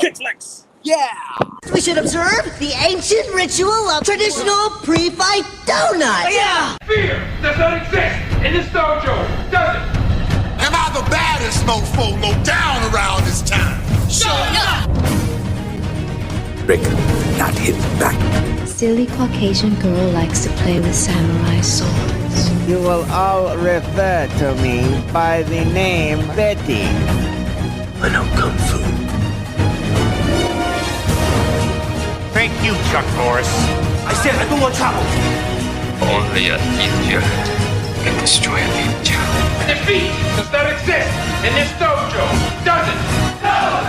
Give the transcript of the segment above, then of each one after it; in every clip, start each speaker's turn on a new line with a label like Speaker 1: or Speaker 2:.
Speaker 1: KickFlix!
Speaker 2: Yeah!
Speaker 3: We should observe the ancient ritual of traditional pre-fight donuts.
Speaker 2: Yeah!
Speaker 4: Fear does not exist in this dojo, does it?
Speaker 5: Am I the baddest mofo low down around this time?
Speaker 3: Shut up!
Speaker 6: Break, not hit back.
Speaker 7: Silly Caucasian girl likes to play with samurai swords.
Speaker 8: You will all refer to me by the name Betty.
Speaker 6: I know Kung Fu.
Speaker 9: Thank you, Chuck Norris.
Speaker 10: I said I don't want trouble.
Speaker 11: Only a ninja can destroy a ninja.
Speaker 4: Defeat does not exist in this dojo, does it? No,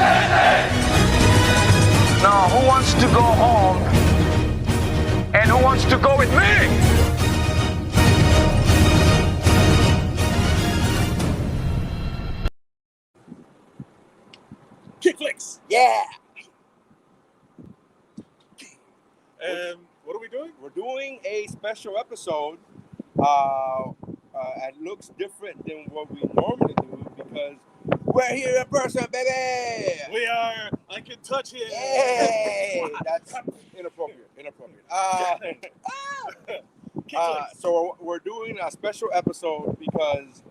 Speaker 9: Now, who wants to go home? And who wants to go with me?
Speaker 1: KickFlix!
Speaker 2: Yeah!
Speaker 1: And what are we doing?
Speaker 2: We're doing a special episode. It looks different than what we normally do because we're here in person, baby!
Speaker 1: We are. I can touch it.
Speaker 2: Hey! That's inappropriate. So we're doing a special episode because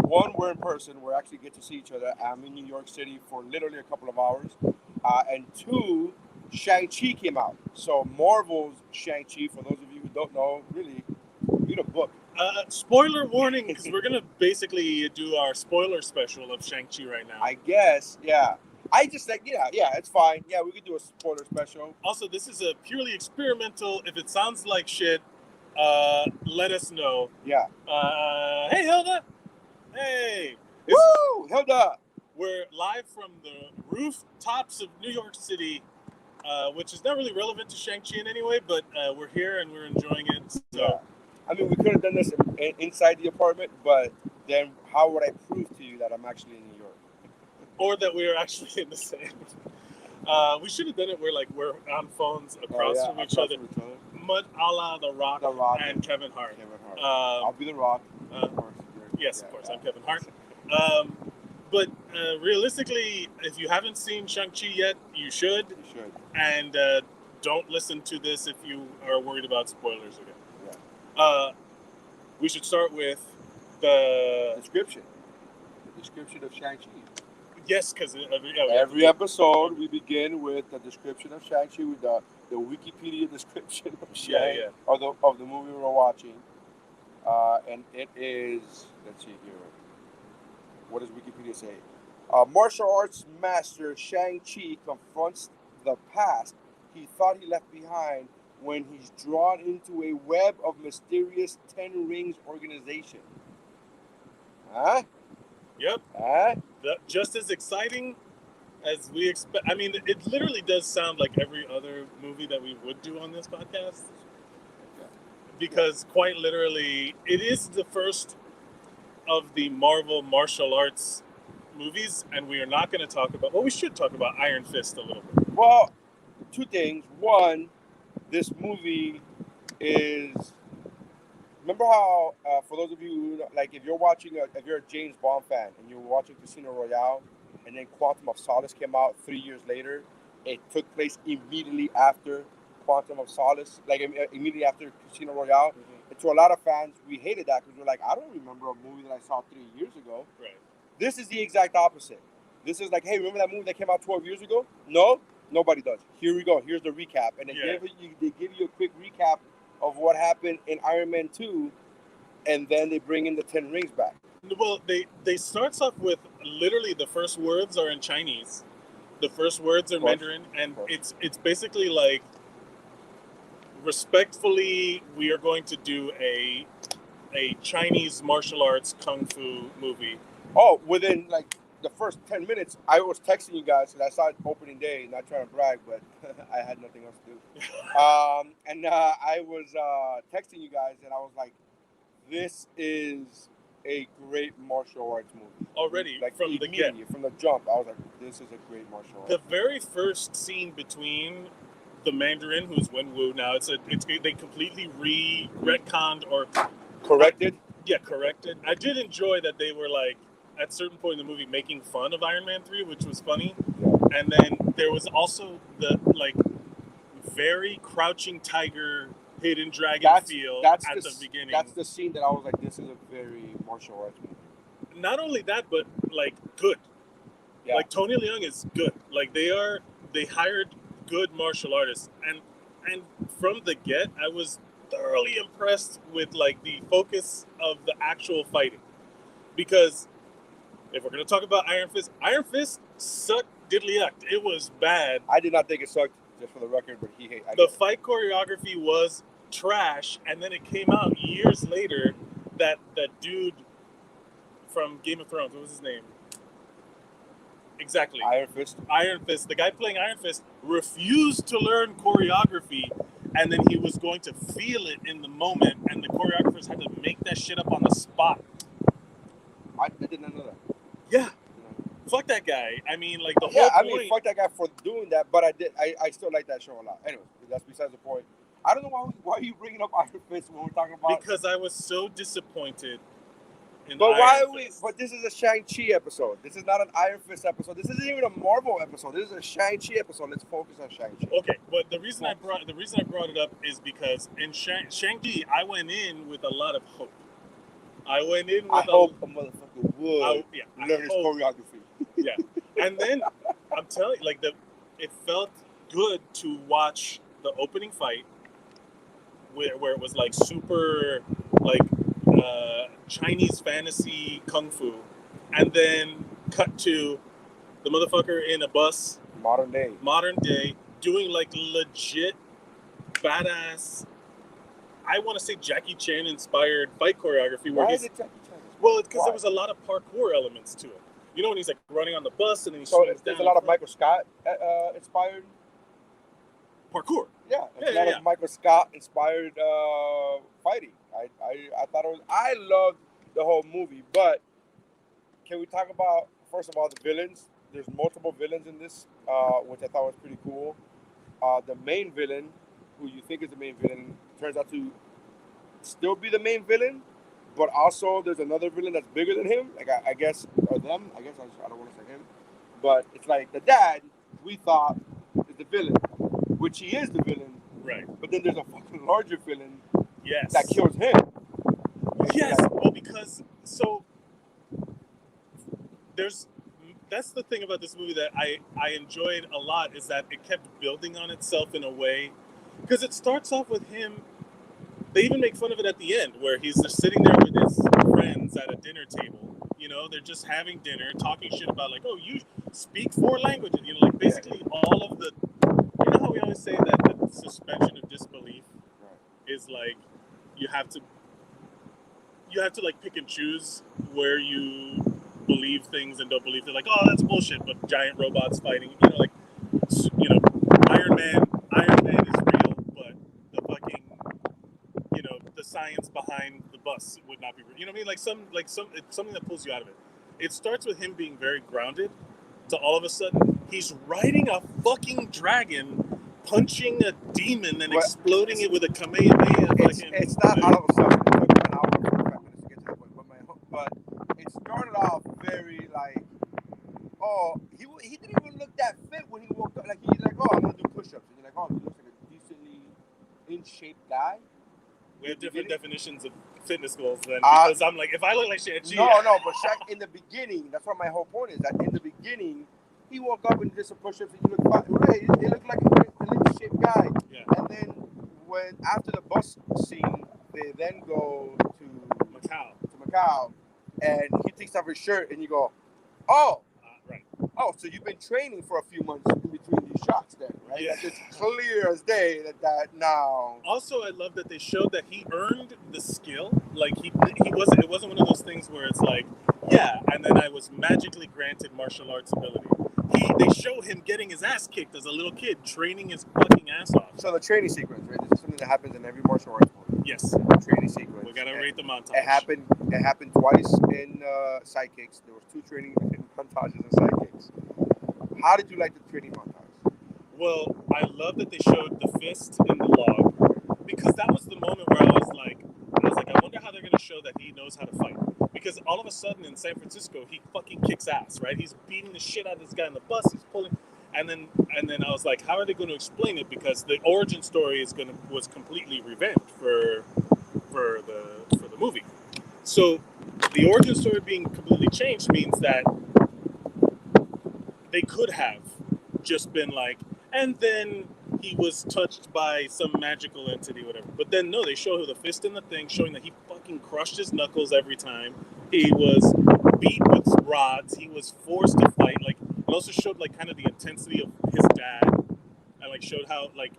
Speaker 2: one, we're in person. We actually get to see each other. I'm in New York City for literally a couple of hours. And two, Shang-Chi came out. So Marvel's Shang-Chi, for those of you who don't know, really, read a book.
Speaker 1: Spoiler warning, because we're going to basically do our spoiler special of Shang-Chi right now.
Speaker 2: I guess, yeah. I just like, yeah, it's fine. Yeah, we could do a spoiler special.
Speaker 1: Also, this is a purely experimental. If it sounds like shit, let us know.
Speaker 2: Yeah.
Speaker 1: Hey, Hilda. Hey.
Speaker 2: Woo! Hilda.
Speaker 1: We're live from the rooftops of New York City, which is not really relevant to Shang-Chi in any way, but we're here and we're enjoying it. So.
Speaker 2: Yeah. I mean, we could have done this inside the apartment, but then how would I prove to you that I'm actually in New York?
Speaker 1: Or that we are actually in the same. We should have done it where we're on phones across from each other. Much a la The Rock and Kevin Hart.
Speaker 2: I'll be The Rock.
Speaker 1: Of course. Yes, of course. I'm Kevin Hart. But realistically, if you haven't seen Shang-Chi yet, you should.
Speaker 2: You should.
Speaker 1: And don't listen to this if you are worried about spoilers again.
Speaker 2: Yeah.
Speaker 1: We should start with the
Speaker 2: description. The description of Shang-Chi.
Speaker 1: Yes, because
Speaker 2: every episode we begin with the description of Shang-Chi with the Wikipedia description of Shang of the movie we're watching. And it is, let's see here. What does Wikipedia say? Martial arts master Shang-Chi confronts the past he thought he left behind when he's drawn into a web of mysterious Ten Rings organization. Huh?
Speaker 1: Yep.
Speaker 2: Huh?
Speaker 1: Just as exciting as we expect. I mean, it literally does sound like every other movie that we would do on this podcast. Because quite literally, it is the first of the Marvel martial arts movies, and we are not going to talk about, well, we should talk about Iron Fist a little bit.
Speaker 2: Well, two things. One, this movie is, remember how, for those of you, like if you're a James Bond fan and you're watching Casino Royale, and then Quantum of Solace came out 3 years later, it took place immediately after Quantum of Solace, like immediately after Casino Royale. Mm-hmm. And to a lot of fans, we hated that because we're like, I don't remember a movie that I saw 3 years ago.
Speaker 1: Right.
Speaker 2: This is the exact opposite. This is like, hey, remember that movie that came out 12 years ago? No, nobody does. Here we go. Here's the recap. And they give you a quick recap of what happened in Iron Man 2, and then they bring in the 10 Rings back.
Speaker 1: Well, they starts off with literally the first words are in Chinese. The first words are Mandarin, and it's basically like, respectfully, we are going to do a Chinese martial arts kung fu movie.
Speaker 2: Oh, within like the first 10 minutes, I was texting you guys because I saw it opening day, not trying to brag, but I had nothing else to do. And I was texting you guys, and I was like, this is a great martial arts movie.
Speaker 1: Already,
Speaker 2: like
Speaker 1: from the get.
Speaker 2: From the jump, I was like, this is a great martial arts.
Speaker 1: The very first scene between the Mandarin, who's Wenwu now, they completely retconned or
Speaker 2: corrected.
Speaker 1: Corrected. I did enjoy that they were like, at certain point in the movie making fun of Iron Man 3, which was funny.
Speaker 2: Yeah.
Speaker 1: And then there was also the like very crouching tiger, hidden dragon feel at the beginning.
Speaker 2: That's the scene that I was like, this is a very martial arts movie.
Speaker 1: Not only that, but like good.
Speaker 2: Yeah.
Speaker 1: Like Tony Leung is good. Like they hired good martial artists, and from the get, I was thoroughly impressed with like the focus of the actual fighting. Because if we're gonna talk about Iron Fist sucked diddly yuck. It was bad.
Speaker 2: I did not think it sucked, just for the record, but
Speaker 1: the fight choreography was trash, and then it came out years later that dude from Game of Thrones, what was his name? Exactly.
Speaker 2: Iron Fist.
Speaker 1: The guy playing Iron Fist refused to learn choreography, and then he was going to feel it in the moment, and the choreographers had to make that shit up on the spot.
Speaker 2: I did not know that.
Speaker 1: Yeah. Fuck that guy. I mean, like, the whole point...
Speaker 2: I mean, fuck that guy for doing that, but I still like that show a lot. Anyway, that's besides the point. I don't know why are you bringing up Iron Fist when we're talking about...
Speaker 1: Because I was so disappointed in
Speaker 2: But
Speaker 1: Iron Fist.
Speaker 2: But this is a Shang-Chi episode. This is not an Iron Fist episode. This isn't even a Marvel episode. This is a Shang-Chi episode. Let's focus on Shang-Chi.
Speaker 1: Okay, but the reason I brought it up is because in Shang-Chi, I went in with a lot of hope. I hope
Speaker 2: a motherfucker would learn his choreography.
Speaker 1: Yeah, and then I'm telling you, like it felt good to watch the opening fight, where it was like super like Chinese fantasy kung fu, and then cut to the motherfucker in a bus,
Speaker 2: modern day,
Speaker 1: doing like legit badass. I want to say Jackie Chan inspired fight choreography.
Speaker 2: Why is it Jackie Chan?
Speaker 1: Well, because there was a lot of parkour elements to it. You know, when he's like running on the bus and then he
Speaker 2: swings
Speaker 1: down.
Speaker 2: There's a lot of Michael Scott inspired
Speaker 1: parkour.
Speaker 2: Yeah, a lot of Michael Scott inspired fighting. I thought it was. I loved the whole movie, but can we talk about first of all the villains? There's multiple villains in this, which I thought was pretty cool. The main villain, who you think is the main villain, turns out to still be the main villain, but also there's another villain that's bigger than him. Like I guess, or them. I guess I don't want to say him, but it's like the dad we thought is the villain, which he is the villain.
Speaker 1: Right.
Speaker 2: But then there's a fucking larger villain.
Speaker 1: Yes.
Speaker 2: That kills him.
Speaker 1: Yes. Well, because that's the thing about this movie that I enjoyed a lot, is that it kept building on itself in a way, because it starts off with him. They even make fun of it at the end, where he's just sitting there with his friends at a dinner table. You know, they're just having dinner, talking shit about like, oh, you speak 4 languages. You know, like basically all of the. You know how we always say that the suspension of disbelief is like you have to like pick and choose where you believe things and don't believe things. Like, oh, that's bullshit. But giant robots fighting. You know, like Iron Man is real, but the fucking the science behind the bus would not be real. You know what I mean? Like it's something that pulls you out of it. It starts with him being very grounded, to all of a sudden he's riding a fucking dragon, punching a demon and exploding it with a Kamehameha.
Speaker 2: It's not all of a sudden. It took an hour and 45 minutes to get to that point, but it started off very like, oh, he didn't even look that fit when he woke up. Like he's like, oh, I'm gonna do push-ups, and you're like, oh, he looks like a decently in shape guy.
Speaker 1: We have different definitions of fitness goals then, because I'm like, if I look like Shang-Chi...
Speaker 2: No, but Shaq, in the beginning, that's what my whole point is, that in the beginning, he woke up and did some push-ups and he looked fine. He looked like a in-shape guy. Yeah. And then after the bus scene, they then go to Macau, and he takes off his shirt and you go, oh,
Speaker 1: right.
Speaker 2: Oh, so you've been training for a few months in between these shots then, right? Yeah. It's clear as day that now.
Speaker 1: Also, I love that they showed that he earned the skill. Like it wasn't one of those things where it's like, yeah, and then I was magically granted martial arts ability. They show him getting his ass kicked as a little kid, training his fucking ass off.
Speaker 2: So the training sequence, right? This is something that happens in every martial arts movie.
Speaker 1: Yes.
Speaker 2: The training sequence.
Speaker 1: We gotta rate the montage.
Speaker 2: It happened twice in Sidekicks. There was 2 training montages in Sidekicks. How did you like the training montage?
Speaker 1: Well, I love that they showed the fist in the log, because that was the moment where I was like, I wonder how they're gonna show that he knows how to fight. because all of a sudden in San Francisco he fucking kicks ass, right? He's beating the shit out of this guy on the bus. He's pulling, and then I was like, how are they going to explain it? Because the origin story was completely revamped for the movie. So the origin story being completely changed means that they could have just been like, and then he was touched by some magical entity, whatever. But then no, they show the fist in the thing, showing that he fucking crushed his knuckles every time. He was beat with rods. He was forced to fight. Like, it also showed like kind of the intensity of his dad, and like showed how like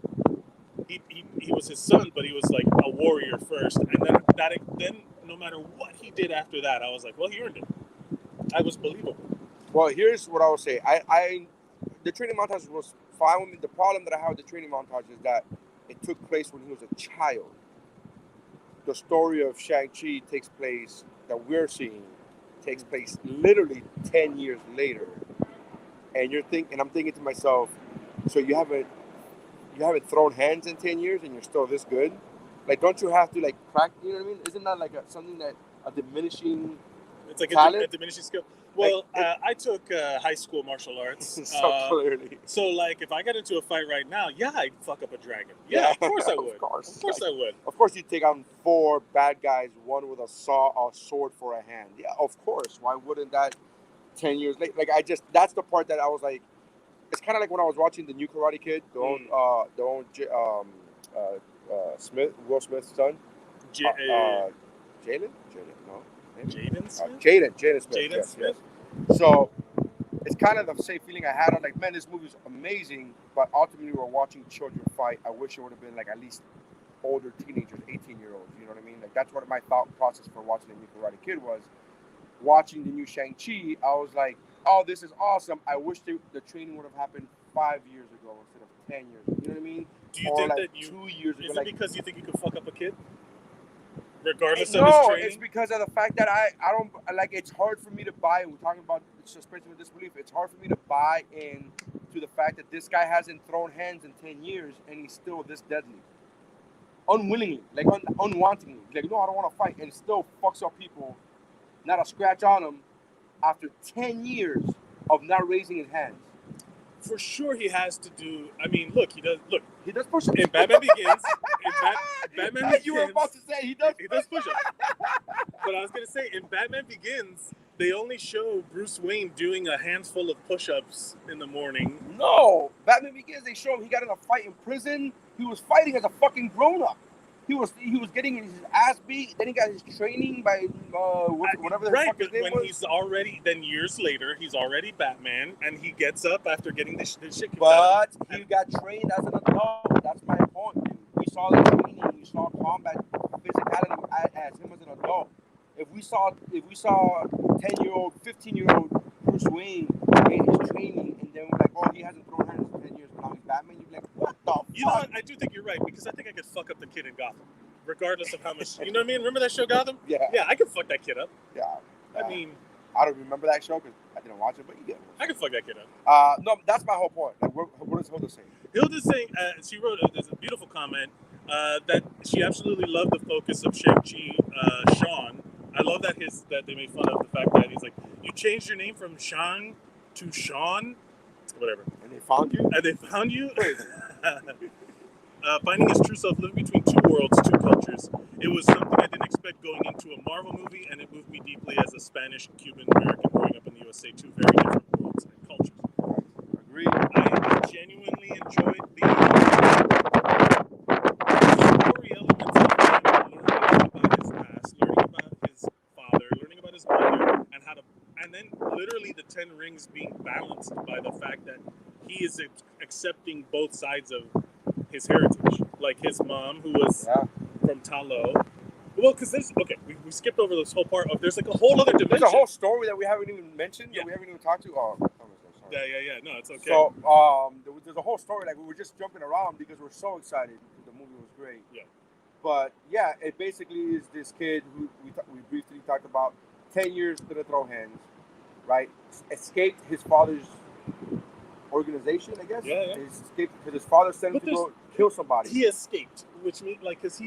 Speaker 1: he was his son, but he was like a warrior first, and then no matter what he did after that, I was like, well, he earned it. I was believable.
Speaker 2: Well, here's what I will say. The training montage was fine with me. The problem that I have with the training montage is that it took place when he was a child. The story of Shang-Chi that we're seeing takes place literally 10 years later. And I'm thinking to myself, so you haven't thrown hands in 10 years and you're still this good? Like, don't you have to like practice? You know what I mean? Isn't that like something that a diminishing?
Speaker 1: It's like
Speaker 2: talent?
Speaker 1: a diminishing skill. Well, I took high school martial arts.
Speaker 2: So clearly.
Speaker 1: So, like, if I got into a fight right now, yeah, I'd fuck up a dragon. Yeah, of course I would. Of course I would.
Speaker 2: Of course you'd take on 4 bad guys, one with a sword for a hand. Yeah, of course. Why wouldn't that 10 years later? Like, that's the part that I was like, it's kind of like when I was watching the new Karate Kid, Will Smith's son. Jalen? No.
Speaker 1: Jaden Smith?
Speaker 2: Jaden Smith.
Speaker 1: Jaden Smith.
Speaker 2: Yes. So it's kind of the same feeling I had. I'm like, man, this movie's amazing, but ultimately we're watching children fight. I wish it would have been like at least older teenagers, 18-year-olds. You know what I mean? Like, that's what my thought process for watching the new Karate Kid was. Watching the new Shang-Chi, I was like, oh, this is awesome. I wish the training would have happened 5 years ago instead of 10 years ago. You know what I mean?
Speaker 1: Do you think
Speaker 2: like
Speaker 1: that
Speaker 2: 2 years ago?
Speaker 1: Is it
Speaker 2: like,
Speaker 1: because you think you could fuck up a kid? Regardless of his training?
Speaker 2: No, it's because of the fact that I don't, like, it's hard for me to buy, we're talking about suspension of disbelief, it's hard for me to buy in to the fact that this guy hasn't thrown hands in 10 years and he's still this deadly. Unwillingly, like unwantingly. Like, no, I don't want to fight, and still fucks up people, not a scratch on him, after 10 years of not raising his hands.
Speaker 1: For sure he has to do, I mean, look, he does
Speaker 2: push-ups.
Speaker 1: In Batman Begins,
Speaker 2: you were about to say he does
Speaker 1: push-ups. But I was going to say, in Batman Begins, they only show Bruce Wayne doing a handful of push-ups in the morning.
Speaker 2: No! Batman Begins, they show him he got in a fight in prison. He was fighting as a fucking grown-up. He was getting his ass beat. Then he got his training by whatever the fuck his name was.
Speaker 1: When he's already, then years later, he's already Batman, and he gets up after getting this shit.
Speaker 2: But he got trained as an adult. That's my point. We saw the training. We saw combat physicality as him as an adult. If we saw 10-year-old, 15-year-old Bruce Wayne in his training, and then we're like, oh, he hasn't thrown hands in 10 years, but now he's Batman, you'd be like, what the fuck?
Speaker 1: You know what? I do think you're right, because I think I could fuck up the kid in Gotham, regardless of how much. You know what I mean? Remember that show Gotham?
Speaker 2: Yeah.
Speaker 1: Yeah, I could fuck that kid up.
Speaker 2: Yeah.
Speaker 1: I mean,
Speaker 2: I don't remember that show because I didn't watch it, but you get it.
Speaker 1: I could fuck that kid up.
Speaker 2: No, that's my whole point. Like, what is Hilda saying?
Speaker 1: Hilda's saying, she wrote there's a beautiful comment that she absolutely loved the focus of Shang-Chi, Sean. I love that they made fun of the fact that he's like, you changed your name from Shang to Sean, whatever.
Speaker 2: And they found you?
Speaker 1: And they found you? Finding his true self, living between two worlds, two cultures. It was something I didn't expect going into a Marvel movie, and it moved me deeply as a Spanish, Cuban American growing up in the USA. Two very different worlds and cultures.
Speaker 2: Agreed.
Speaker 1: I genuinely enjoyed the story elements of him learning about his past, learning about his father, learning about his mother, and then literally the 10 rings being balanced by the fact that he is accepting both sides of his heritage, like his mom, who was from Talo. Well, because we skipped over this whole part of there's like a whole other dimension.
Speaker 2: There's a whole story that we haven't even mentioned, that we haven't even talked to. Oh, sorry.
Speaker 1: Yeah. No, it's okay.
Speaker 2: So, there's a whole story, like we were just jumping around because we're so excited. The movie was great.
Speaker 1: Yeah.
Speaker 2: But yeah, it basically is this kid who we briefly talked about. 10 years didn't throw hands, right? Escaped his father's organization, I guess.
Speaker 1: Yeah.
Speaker 2: He escaped because his father sent him to go kill somebody.
Speaker 1: He escaped, which means because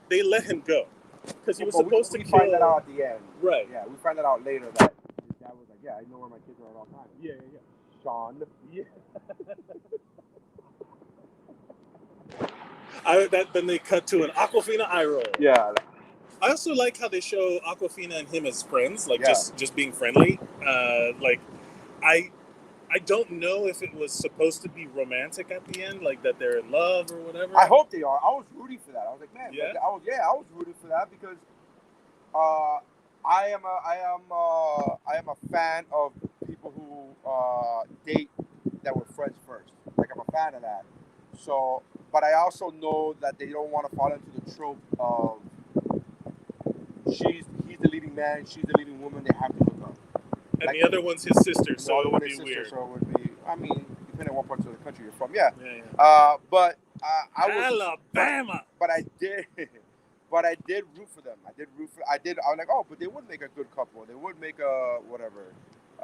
Speaker 1: they let him go. because he was supposed to kill.
Speaker 2: We find that out at the end.
Speaker 1: Right.
Speaker 2: Yeah, we find that out later that his dad was like, yeah, I know where my kids are at all times.
Speaker 1: Yeah.
Speaker 2: Sean.
Speaker 1: Yeah. Then they cut to an Awkwafina eye roll.
Speaker 2: Yeah.
Speaker 1: I also like how they show Awkwafina and him as friends, like just being friendly. I don't know if it was supposed to be romantic at the end, like that they're in love or whatever.
Speaker 2: I hope they are. I was rooting for that. I was like, man,
Speaker 1: yeah,
Speaker 2: I was rooting for that because I am a fan of people who date that were friends first. Like I'm a fan of that. So, but I also know that they don't want to fall into the trope of he's the leading man, she's the leading woman. They have to hook up.
Speaker 1: And like, the other one's his sister, so it would be weird.
Speaker 2: So it would be. I mean, depending on what parts of the country you're from, yeah. But I was
Speaker 1: Alabama.
Speaker 2: But I did. But I did root for them. I was like, oh, but they would make a good couple. They would make a whatever.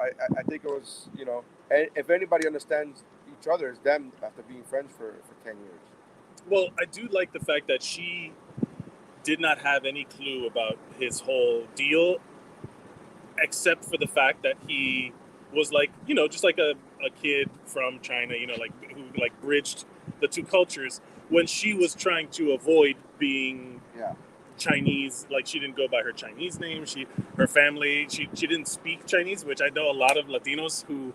Speaker 2: I think it was, if anybody understands each other, it's them after being friends for 10 years.
Speaker 1: Well, I do like the fact that she did not have any clue about his whole deal, except for the fact that he was like, just like a kid from China, who bridged the two cultures when she was trying to avoid being Chinese. Like she didn't go by her Chinese name. Her family, she didn't speak Chinese, which I know a lot of Latinos who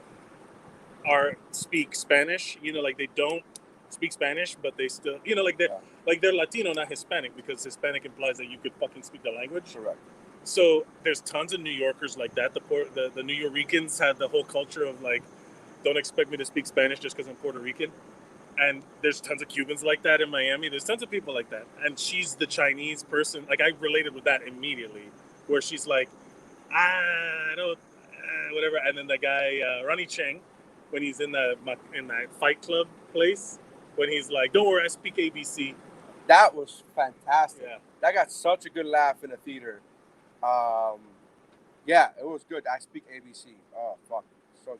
Speaker 1: speak Spanish, they don't speak Spanish, but they still, they're Latino, not Hispanic, because Hispanic implies that you could fucking speak the language.
Speaker 2: Correct.
Speaker 1: So there's tons of New Yorkers like that. The New Yorkers had the whole culture of don't expect me to speak Spanish just because I'm Puerto Rican. And there's tons of Cubans like that in Miami. There's tons of people like that. And she's the Chinese person. I related with that immediately, where she's like, I don't, whatever. And then the guy, Ronnie Chang, when he's in that Fight Club place, when he's like, don't worry, I speak ABC.
Speaker 2: That was fantastic.
Speaker 1: Yeah.
Speaker 2: That got such a good laugh in the theater. Yeah, it was good. I speak ABC. Oh, fuck. So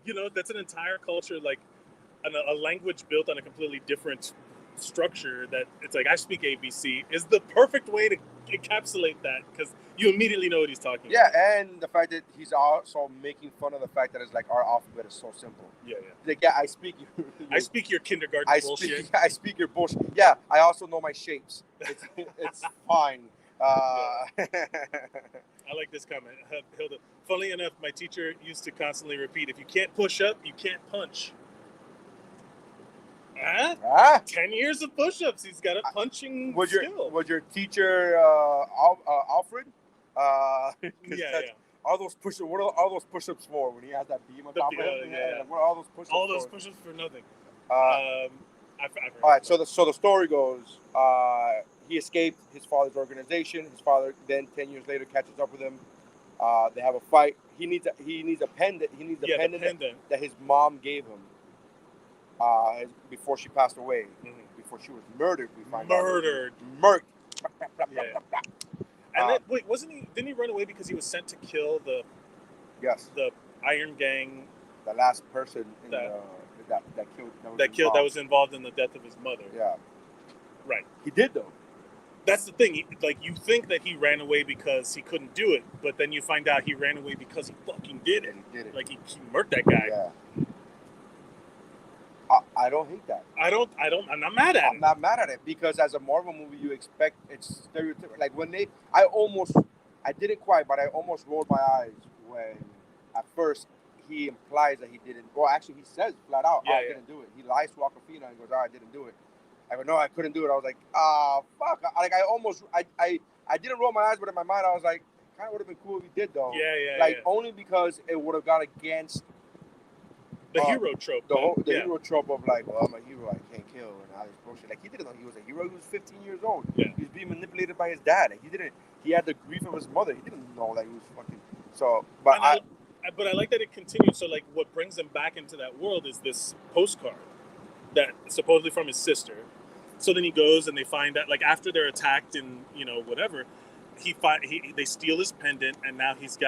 Speaker 2: good.
Speaker 1: That's an entire culture, a language built on a completely different structure that it's like, I speak ABC is the perfect way to encapsulate that because you immediately know what he's talking about.
Speaker 2: Yeah, and the fact that he's also making fun of the fact that it's like our alphabet is so simple.
Speaker 1: Yeah.
Speaker 2: Like, yeah, I speak
Speaker 1: I speak your kindergarten bullshit.
Speaker 2: I speak your bullshit. Yeah, I also know my shapes. It's fine.
Speaker 1: I like this comment. Hilda. Funnily enough, my teacher used to constantly repeat, if you can't push up, you can't punch. 10 years of push-ups. He's got a punching skill.
Speaker 2: Was your teacher Alfred?
Speaker 1: Yeah.
Speaker 2: All those push-ups. What are all those push-ups for? When he has that beam on top of him?
Speaker 1: Yeah.
Speaker 2: What are all those push-ups?
Speaker 1: All those push-ups for nothing.
Speaker 2: All right. So the story goes. He escaped his father's organization. His father then 10 years later catches up with him. They have a fight. He needs a pendant. He needs a pendant that his mom gave him. Before she passed away, before she was murdered, we find out. Murked.
Speaker 1: Yeah. And then, wait, didn't he run away because he was sent to kill the Iron Gang,
Speaker 2: the last person that
Speaker 1: was involved in the death of his mother?
Speaker 2: Yeah. Right. He did though.
Speaker 1: That's the thing. You think that he ran away because he couldn't do it, but then you find out he ran away because he fucking did it.
Speaker 2: He did it.
Speaker 1: Like he murked that guy.
Speaker 2: Yeah. I don't hate that.
Speaker 1: I'm not mad at it.
Speaker 2: I'm not mad at it because as a Marvel movie, you expect it's stereotypical. Like when I didn't quite, but I almost rolled my eyes when at first he implies that he didn't. Well, actually, he says flat out, I didn't do it. He lies to Awkwafina and goes, I didn't do it. I go, no, I couldn't do it. I was like, fuck. I didn't roll my eyes, but in my mind, I was like, kind of would have been cool if he did though.
Speaker 1: Yeah.
Speaker 2: Only because it would have gone against
Speaker 1: the hero trope.
Speaker 2: The hero trope of like, well, I'm a hero, I can't kill, and all this bullshit. Like he didn't know he was a hero. He was 15 years old.
Speaker 1: Yeah.
Speaker 2: He was being manipulated by his dad. Like, he had the grief of his mother. He didn't know that he was fucking. So, but I
Speaker 1: like that it continues. So like, what brings him back into that world is this postcard that supposedly from his sister. So then he goes and they find out, like after they're attacked and whatever, they steal his pendant and now he's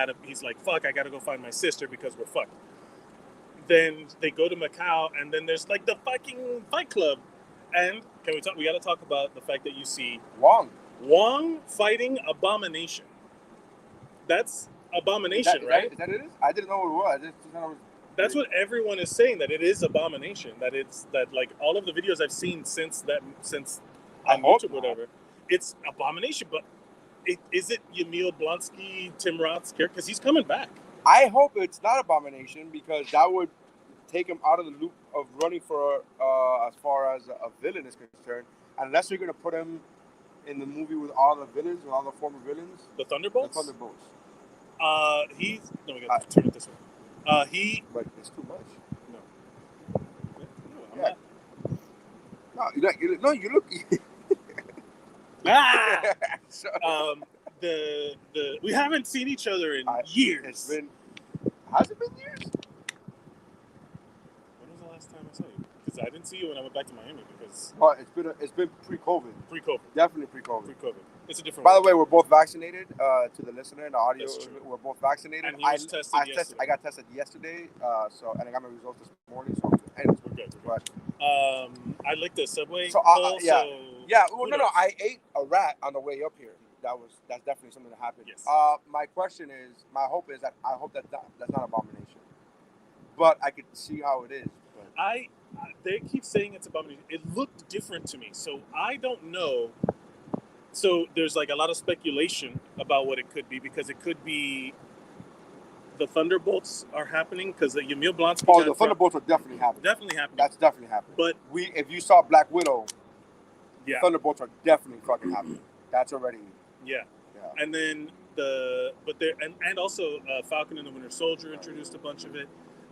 Speaker 1: like, fuck, I gotta go find my sister because we're fucked. Then they go to Macau and then there's like the fucking Fight Club. And we gotta talk about the fact that you see
Speaker 2: Wong.
Speaker 1: Wong fighting Abomination. That's Abomination, right?
Speaker 2: Is that it? I didn't know what it was. I just thought it was.
Speaker 1: That's what everyone is saying, that it is Abomination. That like all of the videos I've seen since on YouTube or whatever, it's Abomination. But is it Yamil Blonsky, Tim Roth's character? Because he's coming back.
Speaker 2: I hope it's not Abomination, because that would take him out of the loop of running for as far as a villain is concerned. Unless you're gonna put him in the movie with all the villains, with all the former villains.
Speaker 1: The Thunderbolts.
Speaker 2: The Thunderbolts.
Speaker 1: We got to turn it this way.
Speaker 2: But it's too much.
Speaker 1: No.
Speaker 2: I'm not. No, you look.
Speaker 1: So, we haven't seen each other in years.
Speaker 2: Has it been years?
Speaker 1: When was the last time I saw you? Because I didn't see you when I went back to Miami. Because
Speaker 2: it's been pre-COVID.
Speaker 1: Pre-COVID.
Speaker 2: Definitely pre-COVID.
Speaker 1: Pre-COVID. It's a different.
Speaker 2: By the way, we're both vaccinated. To the listener in the audio, we're both vaccinated.
Speaker 1: And he was tested yesterday.
Speaker 2: I got tested yesterday. And I got my results this morning. So anyways,
Speaker 1: we're good.
Speaker 2: But,
Speaker 1: I licked the subway.
Speaker 2: Yeah. Well, no. I ate a rat on the way up here. That's definitely something that happened.
Speaker 1: Yes.
Speaker 2: My hope is that that's not Abomination, but I could see how it is. But.
Speaker 1: They keep saying it's Abomination. It looked different to me, so I don't know. So there's like a lot of speculation about what it could be, because it could be the Thunderbolts are happening, because the Yamil Blonsky.
Speaker 2: Oh, the Thunderbolts are definitely happening.
Speaker 1: Definitely happening.
Speaker 2: That's definitely happening.
Speaker 1: But
Speaker 2: if you saw Black Widow,
Speaker 1: yeah,
Speaker 2: Thunderbolts are definitely fucking happening. That's already.
Speaker 1: Yeah. And then and also Falcon and the Winter Soldier introduced a bunch of it.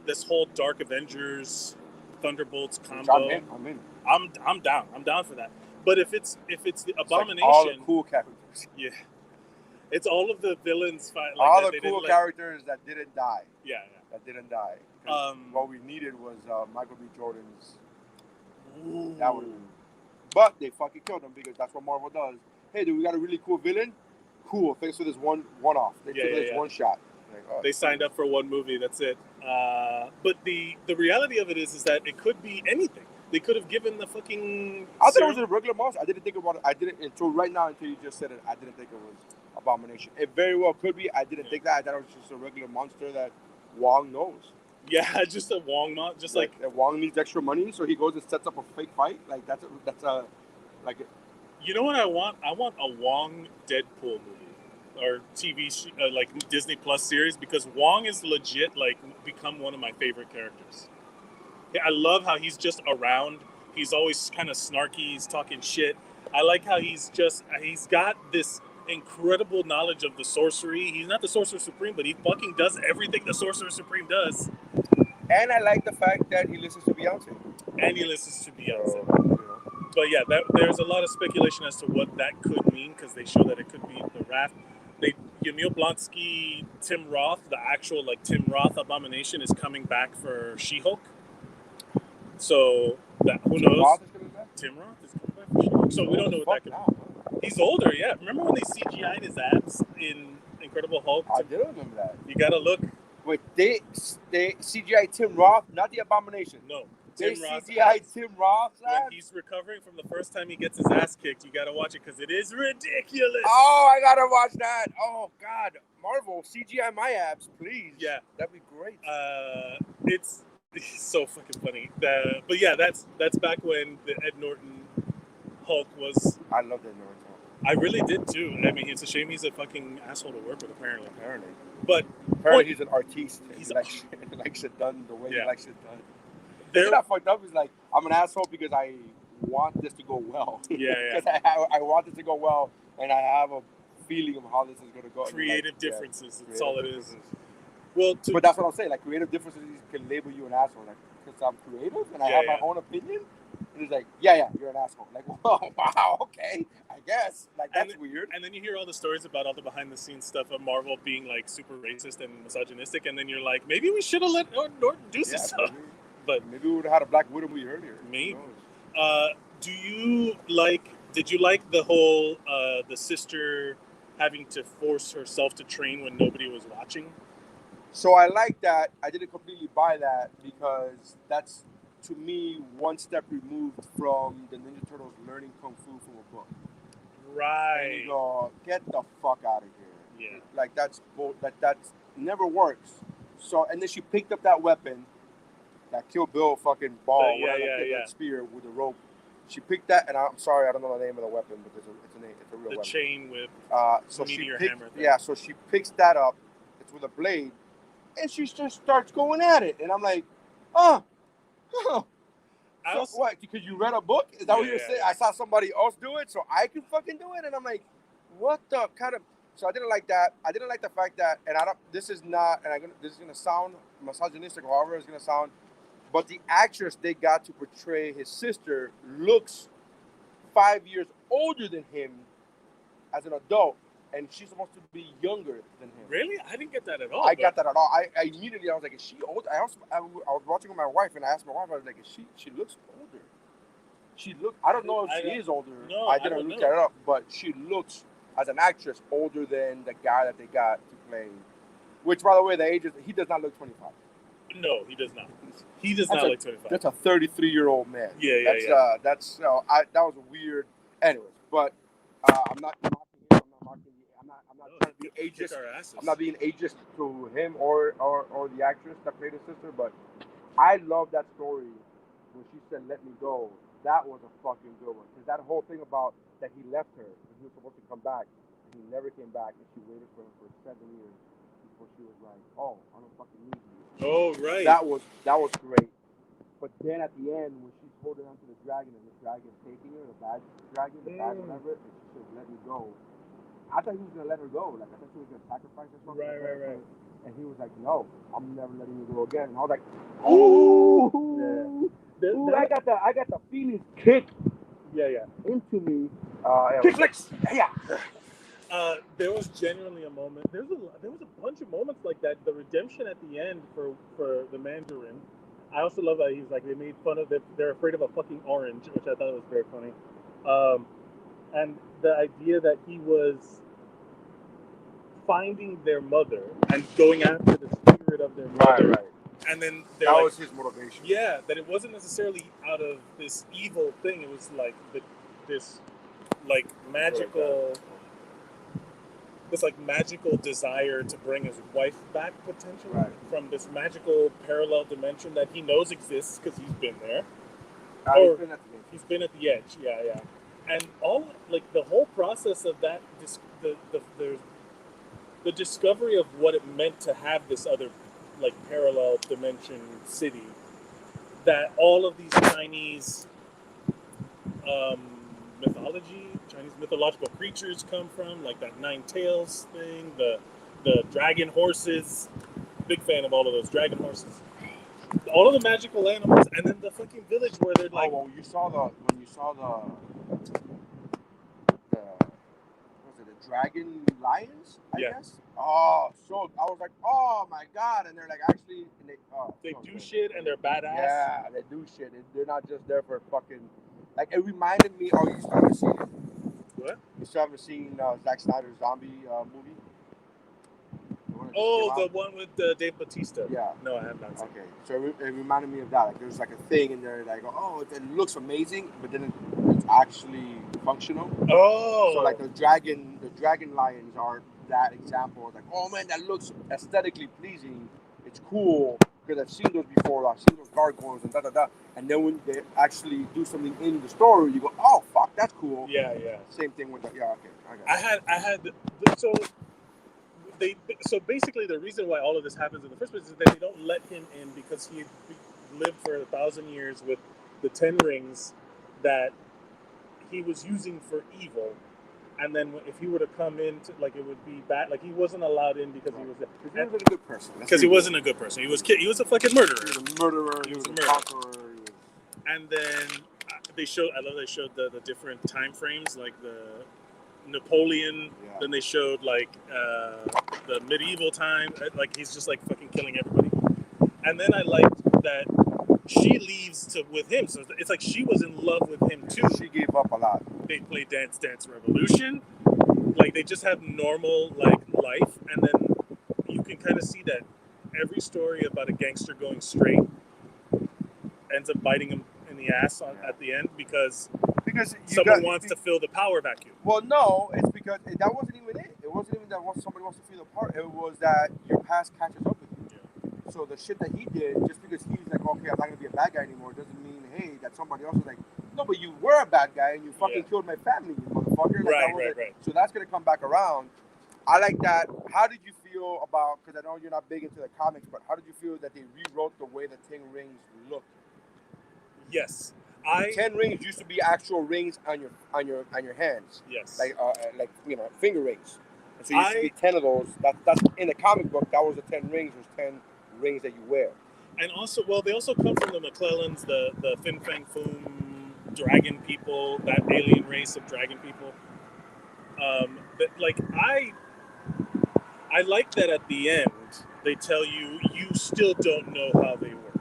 Speaker 1: This whole Dark Avengers Thunderbolts combo.
Speaker 2: I'm in.
Speaker 1: I'm down. I'm down for that. But if it's the Abomination,
Speaker 2: like all the cool characters.
Speaker 1: Yeah, it's all of the villains fight.
Speaker 2: Like all the cool characters that didn't die.
Speaker 1: Yeah.
Speaker 2: That didn't die. What we needed was Michael B. Jordan's.
Speaker 1: Ooh.
Speaker 2: That would. But they fucking killed him, because that's what Marvel does. Hey, dude, we got a really cool villain. Cool. Thanks for this one-off. They took this one shot. Like,
Speaker 1: they signed up for one movie. That's it. But the reality of it is that it could be anything. They could have given the fucking.
Speaker 2: I thought it was a regular monster. I didn't think about it. I didn't until right now. Until you just said it, I didn't think it was Abomination. It very well could be. I didn't think that. I thought it was just a regular monster that Wong knows.
Speaker 1: Yeah, just a Wong monster. Just like
Speaker 2: Wong needs extra money, so he goes and sets up a fake fight. Like that's a.
Speaker 1: You know what I want? I want a Wong Deadpool movie or TV like Disney Plus series, because Wong is legit like become one of my favorite characters. I love how he's just around. He's always kind of snarky. He's talking shit. I like how he's got this incredible knowledge of the sorcery. He's not the Sorcerer Supreme, but he fucking does everything the Sorcerer Supreme does.
Speaker 2: And I like the fact that he listens to Beyonce.
Speaker 1: But yeah, there's a lot of speculation as to what that could mean, because they show that it could be the Raft. Yamil Blonsky, Tim Roth, the actual like Tim Roth Abomination, is coming back for She-Hulk. So who knows? Tim Roth is coming back for She-Hulk. So we don't know what that could be. He's older, yeah. Remember when they CGI'd his abs in Incredible Hulk?
Speaker 2: I do remember that.
Speaker 1: You gotta look.
Speaker 2: Wait, they CGI Tim Roth, not the Abomination.
Speaker 1: No.
Speaker 2: They CGI Tim Roth.
Speaker 1: When he's recovering from the first time he gets his ass kicked, you gotta watch it, because it is ridiculous.
Speaker 2: Oh, I gotta watch that. Oh God, Marvel, CGI my abs, please.
Speaker 1: Yeah,
Speaker 2: that'd be great.
Speaker 1: It's so fucking funny. But yeah, that's back when the Ed Norton Hulk was.
Speaker 2: I love Ed Norton.
Speaker 1: I really did too. I mean, it's a shame he's a fucking asshole to work with, apparently. But
Speaker 2: apparently he's an artiste. He likes it done the way he likes it done. It's not fucked up. He's like, I'm an asshole because I want this to go well.
Speaker 1: Yeah.
Speaker 2: Because I want this to go well, and I have a feeling of how this is going to go.
Speaker 1: Creative differences. That's all it is.
Speaker 2: Well, but that's what I'm saying. Like, creative differences can label you an asshole. Like, because I'm creative and I have my own opinion. And it's like, yeah, you're an asshole. Like, whoa, wow, okay, I guess. Like, that's weird.
Speaker 1: And then you hear all the stories about all the behind-the-scenes stuff of Marvel being, like, super racist and misogynistic, and then you're like, maybe we should have let Norton do some stuff. But
Speaker 2: maybe we would have had a Black Widow movie earlier.
Speaker 1: Maybe. Did you like the whole, the sister having to force herself to train when nobody was watching?
Speaker 2: So I like that. I didn't completely buy that, because that's, to me, one step removed from the Ninja Turtles learning Kung Fu from a book.
Speaker 1: Right.
Speaker 2: And you go, get the fuck out of here.
Speaker 1: Yeah.
Speaker 2: Like that's never works. So and then she picked up that weapon, that Kill Bill fucking ball, that spear with the rope. She picked that, and I'm sorry, I don't know the name of the weapon, but it's a name. It's a real weapon.
Speaker 1: The chain whip.
Speaker 2: So she
Speaker 1: meteor
Speaker 2: picked,
Speaker 1: hammer thing.
Speaker 2: yeah. So she picks that up. It's with a blade, and she just starts going at it, and I'm like, oh. So what? Because you read a book? Is that what you're saying? I saw somebody else do it, so I can fucking do it, and I'm like, what the kind of? So I didn't like that. I didn't like the fact that, and I don't. This is not, and this is gonna sound misogynistic, however it's gonna sound. But the actress they got to portray his sister looks 5 years older than him as an adult, and she's supposed to be younger than him.
Speaker 1: Really? I didn't get that at all.
Speaker 2: I got that at all. I immediately, I was like, is she old? I was watching with my wife, and I asked my wife, I was like, she looks older. I don't know if she is older.
Speaker 1: No,
Speaker 2: I didn't look that up, but she looks, as an actress, older than the guy that they got to play. Which, by the way, the age he does not look 25.
Speaker 1: No, he does not. He does not look 25.
Speaker 2: That's a 33-year-old man.
Speaker 1: Yeah.
Speaker 2: That was a weird. Anyways, but I'm not mocking him. I'm not trying to be ageist. I'm not being ageist to him or the actress that played his sister. But I love that story when she said, "Let me go." That was a fucking good one, because that whole thing about that he left her and he was supposed to come back and he never came back, and she waited for him for 7 years before she was like, "Oh, I don't fucking need you."
Speaker 1: Oh, right.
Speaker 2: That was great. But then at the end, when she's holding on to the dragon and the dragon taking her, the bad dragon, the bad whatever, and she said, "Let me go." I thought he was gonna let her go. Like I thought she was gonna sacrifice or something.
Speaker 1: Right.
Speaker 2: And he was like, "No, I'm never letting you go again." And I was like, "Oh, I got the feelings kicked, into me." KickFlix, yeah.
Speaker 1: There was genuinely a moment. There was a bunch of moments like that. The redemption at the end for the Mandarin. I also love that he's like, they made fun of it. They're afraid of a fucking orange, which I thought was very funny. And the idea that he was finding their mother and going after the spirit of their mother.
Speaker 2: Right.
Speaker 1: And then
Speaker 2: that was his motivation.
Speaker 1: Yeah, that it wasn't necessarily out of this evil thing. It was like this magical. This magical desire to bring his wife back, potentially, from this magical parallel dimension that he knows exists because he's been there. He's been at the edge. Yeah. And all the whole process of that, the discovery of what it meant to have this other parallel dimension city, that all of these Chinese Chinese mythological creatures come from, like that Nine Tails thing, the dragon horses. Big fan of all of those dragon horses. All of the magical animals, and then the fucking village where they're like.
Speaker 2: Oh, well, when you saw the dragon lions, I guess. Oh, so I was like, oh my god, and they're actually, and
Speaker 1: they do shit and they're badass.
Speaker 2: Yeah, they do shit. They're not just there for fucking. It reminded me. Oh, you still haven't seen it?
Speaker 1: What?
Speaker 2: You still haven't seen Zack Snyder's zombie movie?
Speaker 1: The one with Dave Bautista.
Speaker 2: Yeah.
Speaker 1: No, I have not seen.
Speaker 2: Okay, so it reminded me of that. There's a thing in there it looks amazing, but then it's actually functional.
Speaker 1: Oh.
Speaker 2: So the dragon lions are that example. Oh man, that looks aesthetically pleasing. It's cool because I've seen those before. I've seen those gargoyles and da. And then when they actually do something in the story, you go, oh fuck, that's cool.
Speaker 1: Yeah.
Speaker 2: Same thing with okay.
Speaker 1: I had so basically the reason why all of this happens in the first place is that they don't let him in because he lived for 1,000 years with the 10 rings that he was using for evil. And then if he were to come in, it would be bad. He wasn't allowed in because he was
Speaker 2: a good person.
Speaker 1: Because he wasn't a good person. He was a fucking murderer.
Speaker 2: He was a murderer. He was a conqueror.
Speaker 1: And then they showed the different time frames, like the Napoleon. Yeah. Then they showed the medieval time. He's just fucking killing everybody. And then I liked that she leaves with him, so it's she was in love with him too.
Speaker 2: She gave up a lot.
Speaker 1: They play Dance Dance Revolution, they just have normal life, and then you can kind of see that every story about a gangster going straight ends up biting him in the ass at the end because
Speaker 2: because
Speaker 1: someone wants to fill the power vacuum.
Speaker 2: Well, no, it's because that wasn't even it. It wasn't even that somebody wants to fill the power. It was that your past catches up with you. Yeah. So the shit that he did, just because he's like, okay, I'm not gonna be a bad guy anymore, doesn't mean, hey, that somebody else is like, no, but you were a bad guy and you fucking killed my family, you motherfucker. Like,
Speaker 1: right.
Speaker 2: So that's gonna come back around. I like that. How did you feel about? Because I know you're not big into the comics, but how did you feel that they rewrote the way the 10 rings look?
Speaker 1: Yes,
Speaker 2: 10 rings used to be actual rings on your hands.
Speaker 1: Yes,
Speaker 2: like finger rings. And so you used to be 10 of those. That's in the comic book. That was the 10 rings. There's 10 rings that you wear.
Speaker 1: And also, they also come from the McClellans, the Fin Fang Foom dragon people, that alien race of dragon people. But like I like that at the end they tell you still don't know how they work,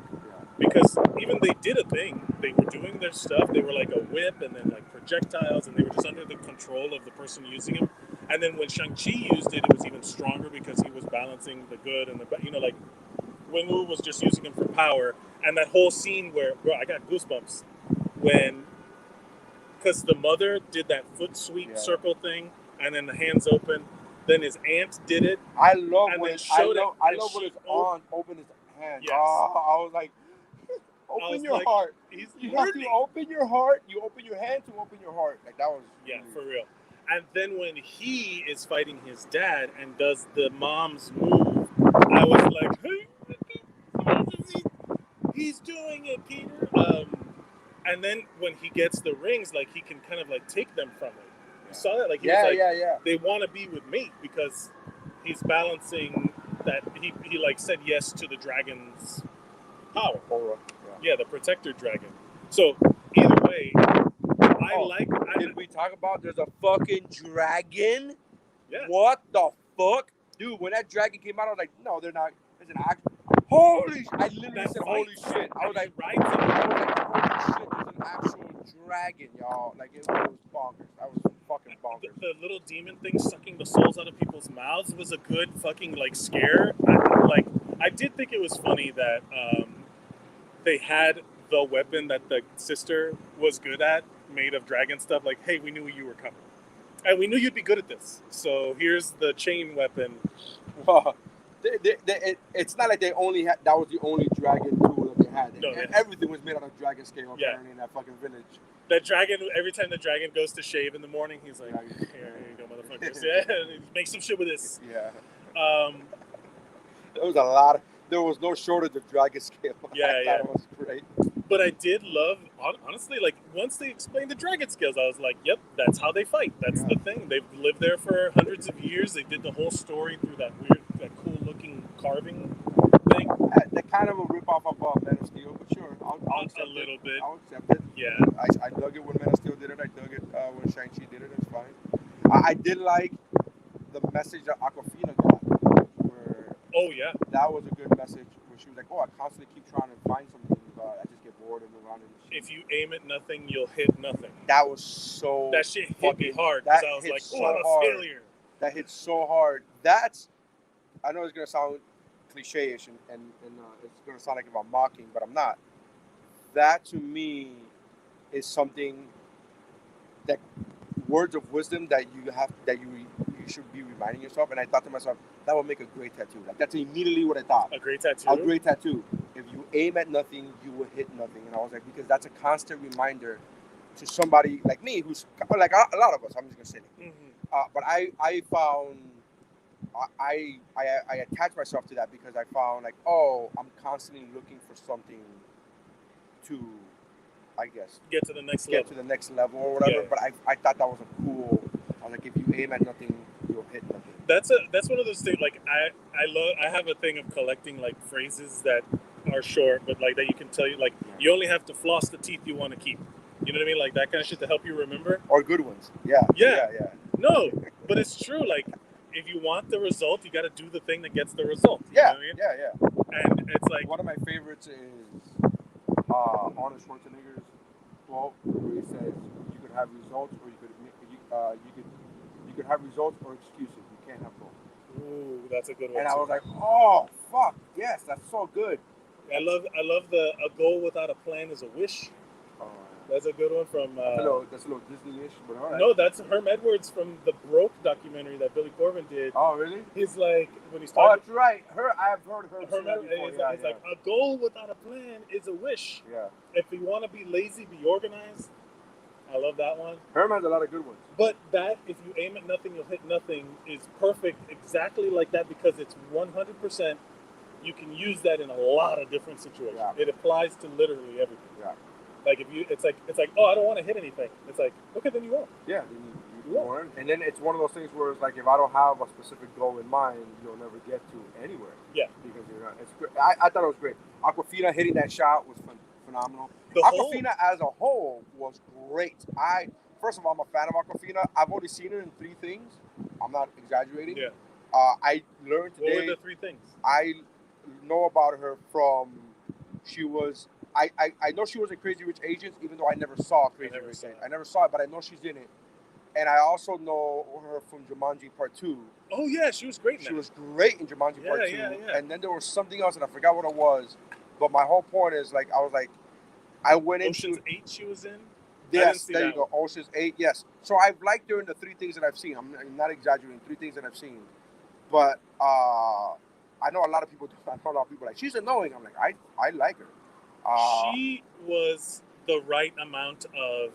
Speaker 1: because even they did a thing. They were doing their stuff. They were like a whip and then like projectiles, and they were just under the control of the person using them. And then when Shang-Chi used it, it was even stronger because he was balancing the good and the like. When Wu was just using him for power, and that whole scene where, bro, I got goosebumps because the mother did that foot sweep circle thing, and then the hands open. Then his aunt did it.
Speaker 2: I love when his aunt opened his hand.
Speaker 1: Yes.
Speaker 2: I was like, open your heart. You have to open your heart. You open your hand to open your heart. Like that was
Speaker 1: for real. And then when he is fighting his dad and does the mom's move, I was like, hey, he's doing it, Peter. And then when he gets the rings, like he can kind of like take them from him. You saw that? Like he was like, they want to be with me because he's balancing that. He like said yes to the dragon's power. Yeah, the protector dragon. So either way,
Speaker 2: did we talk about there's a fucking dragon?
Speaker 1: Yeah.
Speaker 2: What the fuck? Dude, when that dragon came out, I was like, no, they're not. There's an actual. Holy shit. I literally said, holy shit. I was like, holy shit, there's an actual dragon, y'all. Like, it was bonkers. That was fucking bonkers.
Speaker 1: The little demon thing sucking the souls out of people's mouths was a good fucking, like, scare. I did think it was funny that they had the weapon that the sister was good at, made of dragon stuff. Like, hey, we knew you were coming. And we knew you'd be good at this. So here's the chain weapon.
Speaker 2: Well, it's not like they only had, that was the only dragon tool that they had.
Speaker 1: No,
Speaker 2: everything was made out of dragon scale apparently in that fucking village.
Speaker 1: That dragon, every time the dragon goes to shave in the morning, he's like, here you go, motherfuckers. Yeah, make some shit with this.
Speaker 2: Yeah.
Speaker 1: There
Speaker 2: was no shortage of dragon scale.
Speaker 1: Yeah.
Speaker 2: It was great.
Speaker 1: But I did love, honestly, like, once they explained the dragon scales, I was like, yep, that's how they fight. That's the thing. They've lived there for hundreds of years. They did the whole story through that cool-looking carving thing.
Speaker 2: That kind of a rip-off of Man of Steel, but sure. I'll accept
Speaker 1: a little bit.
Speaker 2: I'll accept it.
Speaker 1: Yeah.
Speaker 2: I dug it when Man of Steel did it. I dug it when Shang-Chi did it. It's fine. I did like the message that Awkwafina got.
Speaker 1: Oh, yeah.
Speaker 2: That was a good message where she was like, I constantly keep trying to find something, but I just get bored and move on.
Speaker 1: If you aim at nothing, you'll hit nothing.
Speaker 2: That was so...
Speaker 1: That shit hit me hard because I was like, I'm a failure.
Speaker 2: That hit so hard. I know it's going to sound cliche-ish and it's going to sound like I'm mocking, but I'm not. That, to me, is something that words of wisdom that you should be reminding yourself. And I thought to myself, that would make a great tattoo. Like, that's immediately what I thought.
Speaker 1: A great tattoo?
Speaker 2: A great tattoo. If you aim at nothing, you will hit nothing. And I was like, because that's a constant reminder to somebody like me, who's like a lot of us. I'm just gonna say it. Mm-hmm. But I found I attached myself to that because I found like, I'm constantly looking for something to, I guess,
Speaker 1: get to the next
Speaker 2: level or whatever.
Speaker 1: Yeah.
Speaker 2: But I thought that was a cool. I was like, if you aim at nothing, you'll hit nothing.
Speaker 1: That's one of those things. Like I have a thing of collecting like phrases that are short, but like that you can tell you like you only have to floss the teeth you want to keep. You know what I mean? Like that kind of shit to help you remember.
Speaker 2: Or good ones. Yeah.
Speaker 1: No, but it's true. Like if you want the result, you got to do the thing that gets the result. You know what I mean?
Speaker 2: Yeah.
Speaker 1: And it's like
Speaker 2: one of my favorites is Arnold Schwarzenegger's quote where he says, "You could have results, or you could have results or excuses. You can't have both."
Speaker 1: Ooh, that's a good one.
Speaker 2: And I was like, "Oh fuck, yes, that's so good."
Speaker 1: I love a goal without a plan is a wish. That's a good one from.
Speaker 2: That's a little Disney-ish, but all right.
Speaker 1: No, that's Herm Edwards from the Broke documentary that Billy Corben did.
Speaker 2: Oh, really?
Speaker 1: He's like when he's
Speaker 2: Oh,
Speaker 1: talking.
Speaker 2: that's right. I've heard her.
Speaker 1: Herm Edwards is like a goal without a plan is a wish.
Speaker 2: Yeah.
Speaker 1: If you want to be lazy, be organized. I love that one.
Speaker 2: Herm has a lot of good ones.
Speaker 1: But that, if you aim at nothing, you'll hit nothing, is perfect exactly like that because it's 100%. You can use that in a lot of different situations. Yeah. It applies to literally everything.
Speaker 2: Yeah.
Speaker 1: Like if you, it's like, oh, I don't want to hit anything. It's like, okay, then you won't.
Speaker 2: Yeah, you won't. And then it's one of those things where it's like, if I don't have a specific goal in mind, you'll never get to anywhere.
Speaker 1: Yeah.
Speaker 2: Because you're not. It's great. I thought it was great. Awkwafina hitting that shot was phenomenal. Awkwafina as a whole was great. First of all, I'm a fan of Awkwafina. I've only seen her in 3 things. I'm not exaggerating.
Speaker 1: Yeah.
Speaker 2: I learned today.
Speaker 1: What were the 3 things?
Speaker 2: I know about her from she was. I know she was in Crazy Rich Asians, even though I never saw Crazy Rich Asians. I never saw it, but I know she's in it. And I also know her from Jumanji Part 2.
Speaker 1: Oh yeah, she was great in that.
Speaker 2: She was great in Jumanji Part 2.
Speaker 1: Yeah.
Speaker 2: And then there was something else, and I forgot what it was. But my whole point is, like, I went into
Speaker 1: Ocean's 8 she was in?
Speaker 2: Yes, there you go. Ocean's 8, yes. So I've liked her in the 3 things that I've seen. I'm not exaggerating, 3 things that I've seen. But I know a lot of people like, she's annoying. I'm like, I like her.
Speaker 1: She was the right amount of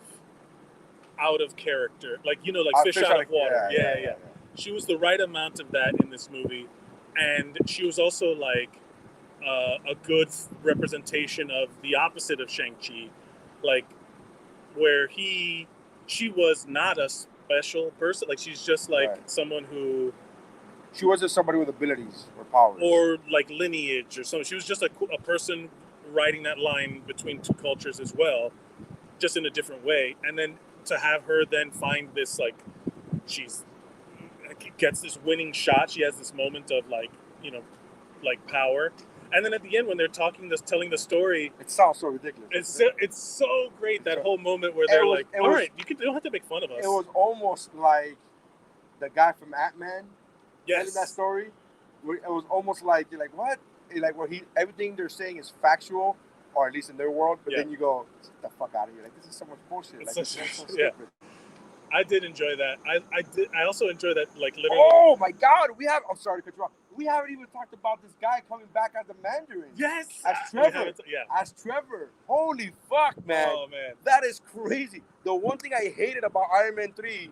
Speaker 1: out of character. Like, like fish out of water. Yeah. She was the right amount of that in this movie. And she was also like a good representation of the opposite of Shang-Chi. Like, where she was not a special person. Like, she's just like someone who...
Speaker 2: She wasn't somebody with abilities or powers.
Speaker 1: Or like lineage or something. She was just a person riding that line between 2 cultures as well, just in a different way. And then to have her then find this, like, she's gets this winning shot. She has this moment of like power. And then at the end, when they're telling the story,
Speaker 2: it sounds so ridiculous.
Speaker 1: It's so great, that whole moment where they're like, "All right, you don't have to make fun of us."
Speaker 2: It was almost like the guy from Ant-Man.
Speaker 1: Yes.
Speaker 2: In that story, where it was almost like you're like, what? Like where everything they're saying is factual, or at least in their world. But then you go, get the fuck out of here! Like, this is so much bullshit. Like, this is so stupid.
Speaker 1: I did enjoy that. I also enjoy that, like, literally.
Speaker 2: Oh my God, I'm sorry to cut you off. We haven't even talked about this guy coming back as the Mandarin.
Speaker 1: Yes.
Speaker 2: As Trevor. As Trevor. Holy fuck, man.
Speaker 1: Oh man.
Speaker 2: That is crazy. The one thing I hated about Iron Man 3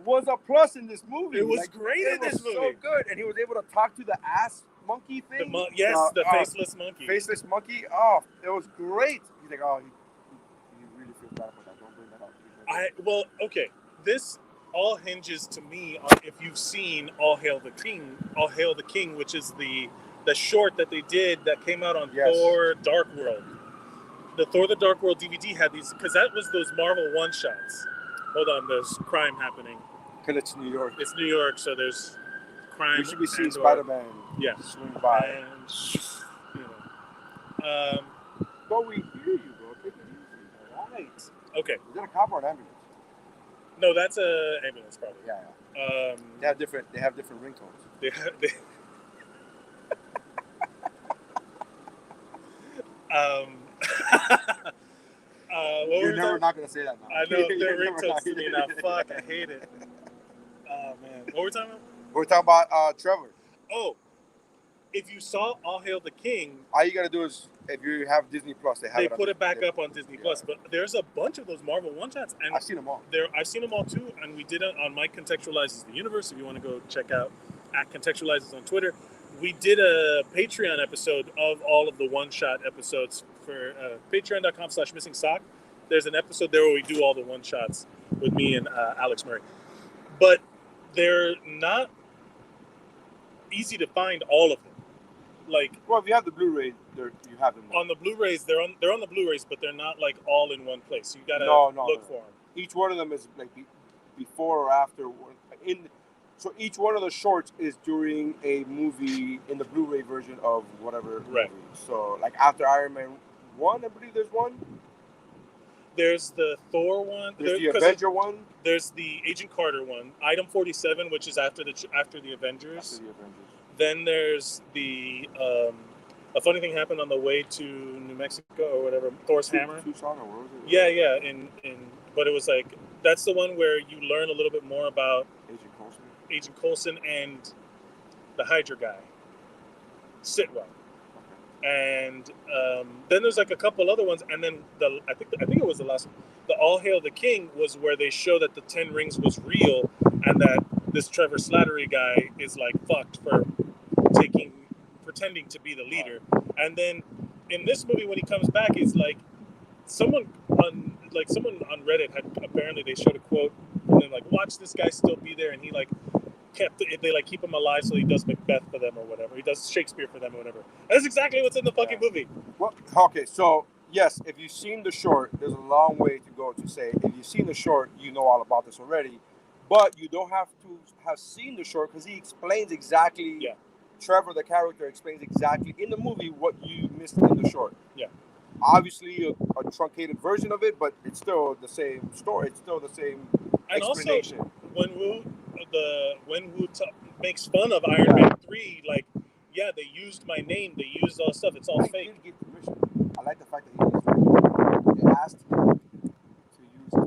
Speaker 2: was a plus in this movie.
Speaker 1: It was great in this movie.
Speaker 2: So good, and he was able to talk to the ass monkey thing.
Speaker 1: The faceless monkey.
Speaker 2: Faceless monkey. Oh, it was great. He's like, oh, he really feels bad about that. Don't bring that up.
Speaker 1: Okay. This all hinges to me on if you've seen All Hail the King, which is the short that they did that came out on Thor Dark World. The Thor the Dark World DVD had these, because that was those Marvel one-shots. Hold on, there's crime happening.
Speaker 2: Because it's New York.
Speaker 1: It's New York, so there's crime.
Speaker 2: We should be seeing Spider-Man.
Speaker 1: Yeah.
Speaker 2: Swing by.
Speaker 1: And,
Speaker 2: but we hear you, bro. Take it easy. All right.
Speaker 1: Okay.
Speaker 2: Is that a cop or an ambulance?
Speaker 1: No, that's a ambulance, probably.
Speaker 2: Yeah. They have different ringtones. You're never not gonna say that now.
Speaker 1: I know they're ringtones to me now. Fuck, I hate it. Oh man, what were we talking about?
Speaker 2: We're talking about Trevor.
Speaker 1: Oh, if you saw All Hail the King,
Speaker 2: all you gotta do is, if you have Disney Plus, they
Speaker 1: put it back up on Disney Plus. But there's a bunch of those Marvel one-shots, and
Speaker 2: I've seen them all.
Speaker 1: I've seen them all too, and we did it on Mike Contextualizes the Universe. If you want to go check out at Contextualizes on Twitter, we did a Patreon episode of all of the one-shot episodes for patreon.com/missing sock. There's an episode there where we do all the one-shots with me and Alex Murray, but they're not easy to find, all of them. Like,
Speaker 2: well, if you have the Blu-ray, you have them
Speaker 1: on the Blu-rays. They're on the Blu-rays, but they're not like all in one place. You gotta look for them.
Speaker 2: Each one of them is like before or after. So each one of the shorts is during a movie in the Blu-ray version of whatever movie. So like after Iron Man 1, I believe there's one.
Speaker 1: There's the Thor one.
Speaker 2: There's the Avenger one.
Speaker 1: There's the Agent Carter one. Item 47, which is after the Avengers.
Speaker 2: After the Avengers.
Speaker 1: Then there's the a funny thing happened on the way to New Mexico or whatever. Thor's hammer.
Speaker 2: Tucson or where was it?
Speaker 1: Yeah. But it was like that's the one where you learn a little bit more about Agent Coulson and the Hydra guy, Sitwell. And then there's like a couple other ones, and then I think it was the last one. The All Hail the King was where they show that the 10 Rings was real, and that this Trevor Slattery guy is like fucked for pretending to be the leader. And then in this movie, when he comes back, he's like someone on Reddit had apparently they showed a quote and then like watch this guy still be there, and he like they like keep him alive so he does Macbeth for them or whatever. He does Shakespeare for them or whatever. That's exactly what's in the fucking movie.
Speaker 2: Well, okay, so yes, if you've seen the short, there's a long way to go to say if you've seen the short, you know all about this already. But you don't have to have seen the short because he explains exactly.
Speaker 1: Yeah.
Speaker 2: Trevor, the character, explains exactly in the movie what you missed in the short.
Speaker 1: Yeah.
Speaker 2: Obviously, a truncated version of it, but it's still the same story. It's still the same explanation.
Speaker 1: And also, when Wu makes fun of Iron Man 3, like, yeah, they used my name, they used all this stuff. It's all fake.
Speaker 2: Did give permission. I like the fact that they asked him to use his name,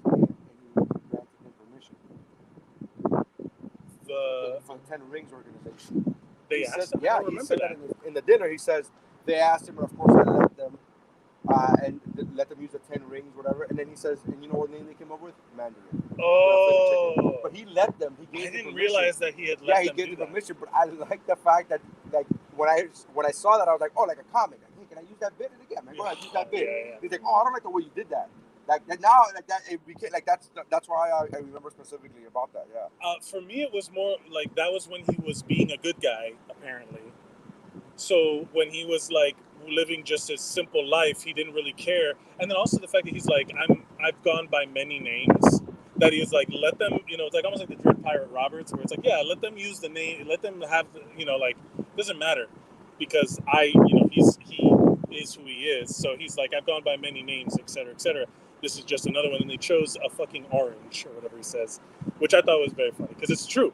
Speaker 2: and he granted him permission. For the 10 Rings organization.
Speaker 1: They asked him?
Speaker 2: Yeah, he said that in the dinner. He says they asked him, and of course I let them, and let them use the 10 Rings, whatever. And then he says, and you know what name they came up with? Mandarin.
Speaker 1: Oh.
Speaker 2: But he let them. He gave
Speaker 1: I didn't
Speaker 2: permission.
Speaker 1: realize that he had let them.
Speaker 2: Yeah, he gave them permission. But I like the fact that, like, when I saw that, I was like, oh, like a comic. Like, hey, can I use that bit? And again, man, go ahead, use that bit.
Speaker 1: Yeah.
Speaker 2: He's like, oh, I don't like the way you did that. Like that now, like that it became like that's why I remember specifically about that. Yeah.
Speaker 1: For me, it was more like that was when he was being a good guy, apparently. So when he was like living just a simple life, he didn't really care. And then also the fact that he's like, I've gone by many names. That he is like, let them, it's like almost like the Dread Pirate Roberts, where it's like, yeah, let them use the name, let them have, like, doesn't matter, because he is who he is. So he's like, I've gone by many names, etc., etc. This is just another one, and they chose a fucking orange or whatever he says, which I thought was very funny because it's true.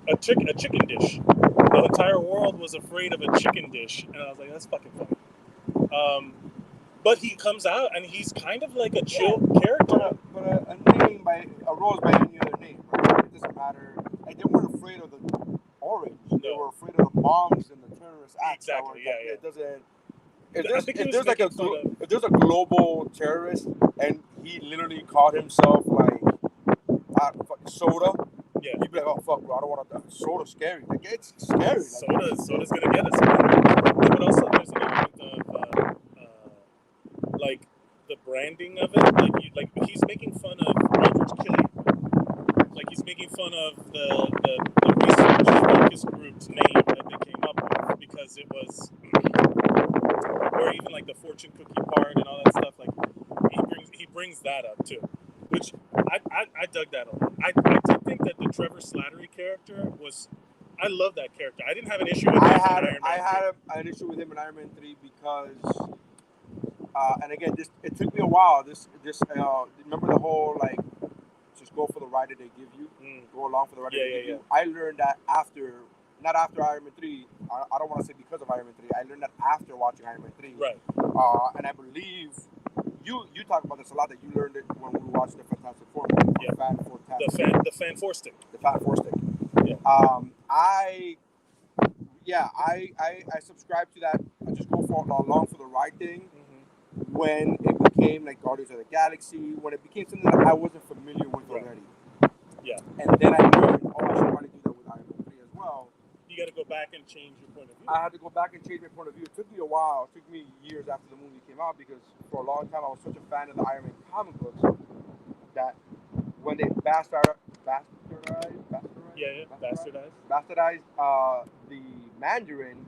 Speaker 1: A chicken dish. The entire world was afraid of a chicken dish, and I was like, that's fucking funny. But he comes out and he's kind of like a chill character.
Speaker 2: But a rose by any other name, right? It doesn't matter. Like, they weren't afraid of the orange. No. They were afraid of the bombs and the terrorist acts.
Speaker 1: Exactly. Yeah.
Speaker 2: It doesn't. If there's a global terrorist and he literally called himself like soda,
Speaker 1: yeah,
Speaker 2: you'd be like, oh fuck, bro, I don't want to. Soda's scary. Like, it's scary.
Speaker 1: Soda's gonna get us. But also, there's an element of like the branding of it. Like he's making fun of Aldrich Killian. Like he's making fun of the research focus group's name that they came up with because it was. Or even like the fortune cookie part and all that stuff, like he brings that up too, which I dug that a lot. I did think that the Trevor Slattery character I love that character. I didn't have an issue with him.
Speaker 2: I had an issue with him in Iron Man 3 because, and again, it took me a while. Remember the whole like, just go for the ride that they give you, go along for the ride that they give you. I learned that not after Iron Man 3. I don't want to say because of Iron Man 3. I learned that after watching Iron Man 3.
Speaker 1: Right.
Speaker 2: And I believe you talk about this a lot, that you learned it when we watched the Fantastic Four.
Speaker 1: Yeah. The Fan Four Stick.
Speaker 2: The Fan Four Stick.
Speaker 1: Yeah.
Speaker 2: I subscribe to that. I just go for along for the ride thing. Mm-hmm. When it became like Guardians of the Galaxy, when it became something that I wasn't familiar with already.
Speaker 1: Yeah.
Speaker 2: And then I learned, I should probably do that with Iron Man 3 as well.
Speaker 1: You got to go back and change your point of view.
Speaker 2: I had to go back and change my point of view. It took me a while. It took me years after the movie came out because for a long time I was such a fan of the Iron Man comic books that when they bastardized the Mandarin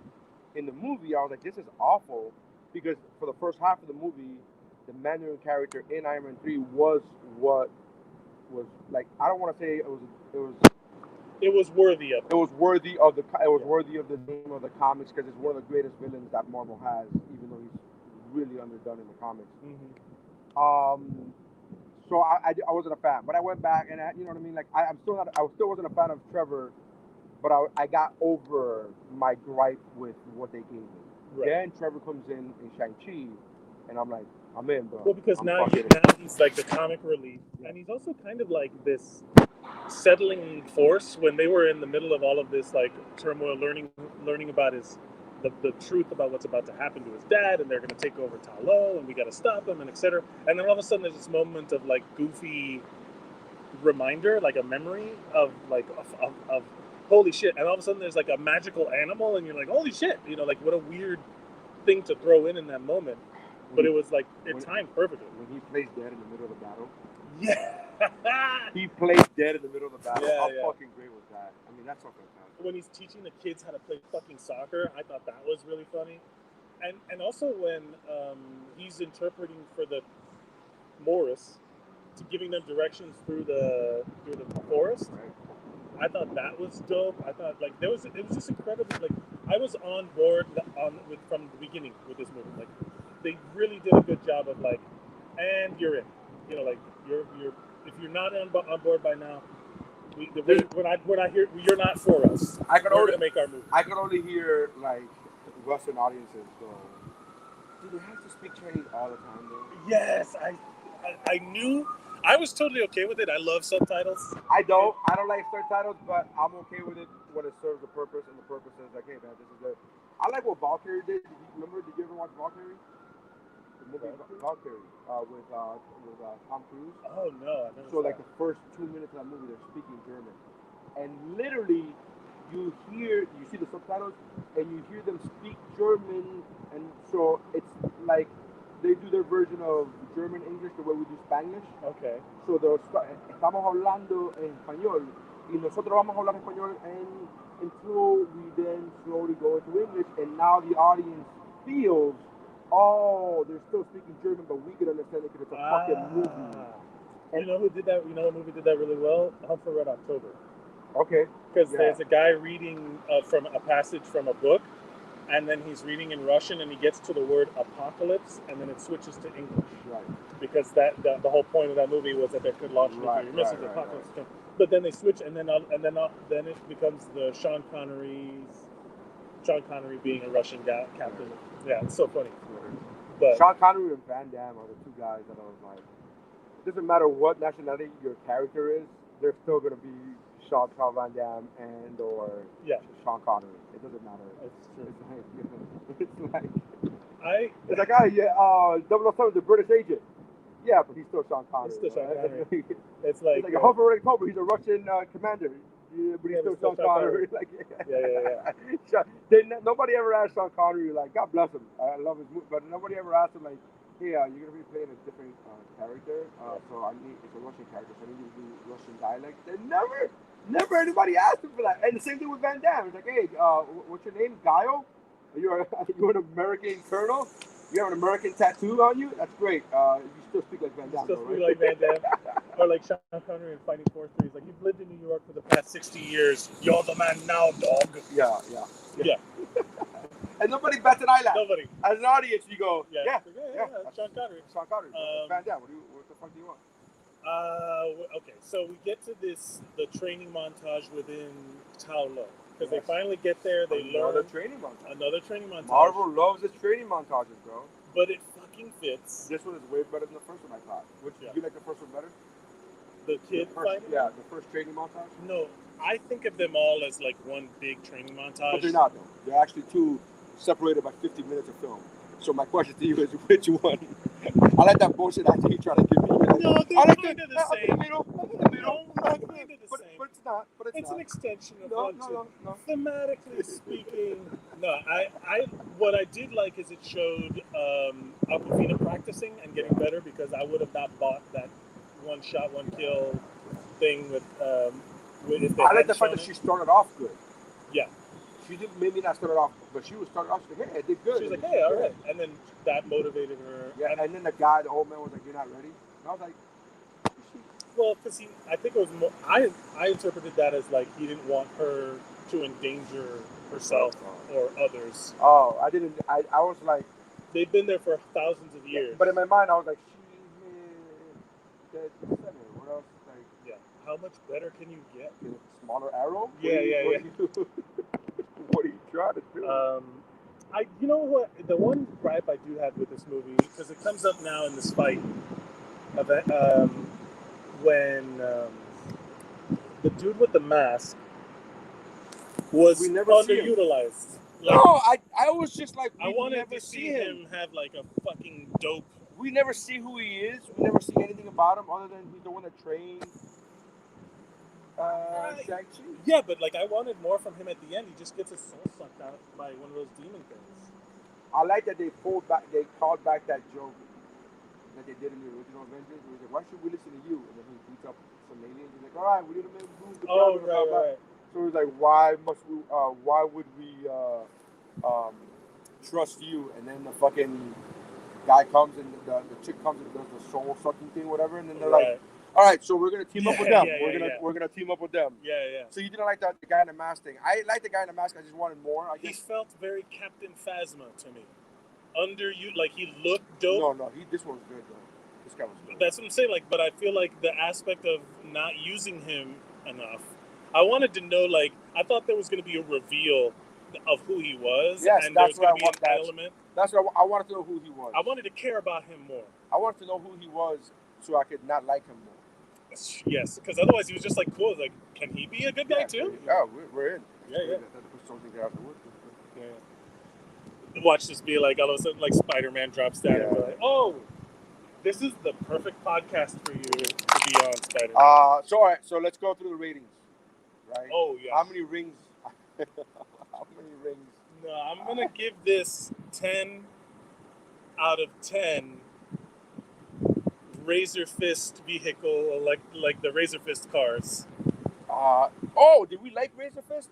Speaker 2: in the movie, I was like, this is awful, because for the first half of the movie, the Mandarin character in Iron Man 3 was what was like. I don't want to say it was
Speaker 1: worthy of it.
Speaker 2: It was worthy of the name of the comics, because it's one of the greatest villains that Marvel has, even though he's really underdone in the comics. Mm-hmm. So I wasn't a fan, but I went back and you know what I mean. Like I still wasn't a fan of Trevor, but I got over my gripe with what they gave me.
Speaker 1: Right.
Speaker 2: Then Trevor comes in Shang-Chi, and I'm like, I'm in, bro.
Speaker 1: Well, because
Speaker 2: I'm
Speaker 1: now
Speaker 2: fucking
Speaker 1: he's like the comic relief, and he's also kind of like this settling force when they were in the middle of all of this like turmoil, learning about the truth about what's about to happen to his dad, and they're going to take over Ta Lo, and we got to stop him, and etc. And then all of a sudden, there's this moment of like goofy reminder, like a memory of like of holy shit, and all of a sudden there's like a magical animal, and you're like, holy shit, you know, like what a weird thing to throw in that moment. But it was like it timed perfectly.
Speaker 2: When he plays dead in the middle of the battle.
Speaker 1: Yeah.
Speaker 2: He plays dead in the middle of the battle.
Speaker 1: Yeah,
Speaker 2: How fucking great was that? I mean, that's so fantastic.
Speaker 1: When he's teaching the kids how to play fucking soccer, I thought that was really funny. And also when he's interpreting for the Morris, to giving them directions through the forest.
Speaker 2: Right.
Speaker 1: I thought that was dope. I thought like it was just incredible. Like I was on board from the beginning with this movie. Like they really did a good job of like, and you're in. You know, like you're if you're not on board by now, we're not here. You're not for us. We're gonna make our movie.
Speaker 2: I could only hear like Western audiences go, "Do they have to speak Chinese all the time?" Though?
Speaker 1: Yes, I knew. I was totally okay with it. I love subtitles.
Speaker 2: I don't like subtitles, but I'm okay with it when it serves the purpose, and the purpose is like, hey man, this is good. I like what Valkyrie did. Did you ever watch Valkyrie? The movie Valkyrie with Tom Cruise.
Speaker 1: Oh no, I never
Speaker 2: so like the first 2 minutes of that movie, they're speaking German, and literally you see the subtitles, and you hear them speak German, and so it's like they do their version of German English the way we do Spanish.
Speaker 1: Okay.
Speaker 2: So estamos hablando en español y nosotros vamos a hablar español until we then slowly go into English, and now the audience feels, oh, they're still speaking German, but we can understand it because it's a fucking movie.
Speaker 1: And you know who did that? You know what movie did that really well? Hunt for Red October.
Speaker 2: Okay.
Speaker 1: Because there's a guy reading from a passage from a book, and then he's reading in Russian, and he gets to the word apocalypse, and then it switches to English.
Speaker 2: Right.
Speaker 1: Because the whole point of that movie was that they could launch nuclear missiles, apocalypse. Right. But then they switch, and then it becomes the Sean Connery being a Russian captain. Yeah, it's so funny. But
Speaker 2: Sean Connery and Van Damme are the two guys that I was like, it doesn't matter what nationality your character is, they're still gonna be Sean Van Damme and or Sean Connery. It doesn't matter.
Speaker 1: It's true.
Speaker 2: It's like, oh yeah, 007's a British agent. Yeah, but he's still Sean Connery.
Speaker 1: It's still Sean Connery. It's
Speaker 2: like a Humphrey Red Cobra. He's a Russian commander. Yeah, but he's still Sean Connery. Like, nobody ever asked Sean Connery, like, God bless him. I love his movie, but nobody ever asked him, like, hey, you're gonna be playing a different character, so it's a Russian character, so I need you to do Russian dialect. And never anybody asked him for that. And the same thing with Van Damme. It's like, hey, what's your name? Guile? You're an American colonel? You have an American tattoo on you? That's great. You still speak like Van Damme.
Speaker 1: You still speak like Van Damme. Or like Sean Connery in Fighting Force 3. He's like, you've lived in New York for the past 60 years. You're the man now, dog.
Speaker 2: Yeah. And nobody bats an eyelash.
Speaker 1: Nobody.
Speaker 2: As an audience, you go, yeah.
Speaker 1: Sean Connery.
Speaker 2: Sean Connery. Van Damme. What the fuck do you want?
Speaker 1: Okay, so we get to the training montage within Ta Lo. Because they finally get there, they learn. Another training montage.
Speaker 2: Marvel loves its training montages, bro.
Speaker 1: But it fucking fits.
Speaker 2: This one is way better than the first one, I thought. You like the first one better?
Speaker 1: The kid fighting?
Speaker 2: Yeah, the first training montage?
Speaker 1: No, I think of them all as like one big training montage.
Speaker 2: But they're not, though. They're actually two separated by 50 minutes of film. So my question to you is, which one? I like that bullshit acting you try to give me.
Speaker 1: No, they're kind of the same.
Speaker 2: But it's not.
Speaker 1: It's an extension of
Speaker 2: No.
Speaker 1: Thematically speaking, no. What I did like is it showed Aquafina practicing and getting better, because I would have not bought that one shot, one kill thing with.
Speaker 2: I like the fact that she started off good.
Speaker 1: Yeah.
Speaker 2: She didn't maybe not start off, but she was started off. She's like, hey, I did good.
Speaker 1: She was like, hey, all right, and then that motivated her.
Speaker 2: Yeah, and then the old man was like, you're not ready. And I was like,
Speaker 1: well, because I think it was more. I interpreted that as like he didn't want her to endanger herself or others.
Speaker 2: Oh, I didn't. I was like,
Speaker 1: they've been there for thousands of years.
Speaker 2: But in my mind, I was like, what else? Like,
Speaker 1: yeah. How much better can you get?
Speaker 2: Smaller arrow?
Speaker 1: Yeah.
Speaker 2: What are you trying to do?
Speaker 1: You know what? The one gripe I do have with this movie, because it comes up now in this fight, when the dude with the mask was
Speaker 2: We never see him.
Speaker 1: underutilized. Like,
Speaker 2: No, I was just like,
Speaker 1: I
Speaker 2: we
Speaker 1: wanted
Speaker 2: never
Speaker 1: to
Speaker 2: see
Speaker 1: see him have like a fucking dope.
Speaker 2: We never see who he is. We never see anything about him other than he's the one that trained Shang-Chi.
Speaker 1: Yeah, but like I wanted more from him at the end. He just gets his soul sucked out by one of those demon things.
Speaker 2: I like that they called back that joke that they did in the original Avengers. It was like, why should we listen to you? And then he beats up some aliens. He's like, all right, we need to move the ground.
Speaker 1: Right.
Speaker 2: So he's like, why would we trust you? And then the fucking guy comes and the chick comes and does the soul sucking thing, whatever. And then they're like, all right, so we're gonna team up with them. We're gonna team up with them.
Speaker 1: Yeah.
Speaker 2: So you didn't like the guy in the mask thing. I like the guy in the mask. I just wanted more. I guess.
Speaker 1: He felt very Captain Phasma to me. Like he looked dope.
Speaker 2: No, this one was good though. This guy was good.
Speaker 1: That's what I'm saying. Like, but I feel like the aspect of not using him enough. I wanted to know. Like, I thought there was going to be a reveal of who he was.
Speaker 2: Yes,
Speaker 1: and
Speaker 2: that's
Speaker 1: there was going
Speaker 2: what
Speaker 1: to be an element.
Speaker 2: That's what I wanted to know who he was.
Speaker 1: I wanted to care about him more.
Speaker 2: I wanted to know who he was so I could not like him more.
Speaker 1: Yes, because otherwise he was just like cool. Like, can he be a good guy too?
Speaker 2: Yeah, we're in.
Speaker 1: Yeah.
Speaker 2: Something afterwards.
Speaker 1: Yeah. Watch this be like all of a sudden like Spider-Man drops down and be like, oh, this is the perfect podcast for you to be on, Spider-Man.
Speaker 2: So all right, so let's go through the ratings. Right?
Speaker 1: Oh yeah.
Speaker 2: How many rings? How many rings?
Speaker 1: No, I'm gonna give this 10 out of 10. Razor Fist vehicle, like the Razor Fist cars.
Speaker 2: Did we like Razor Fist?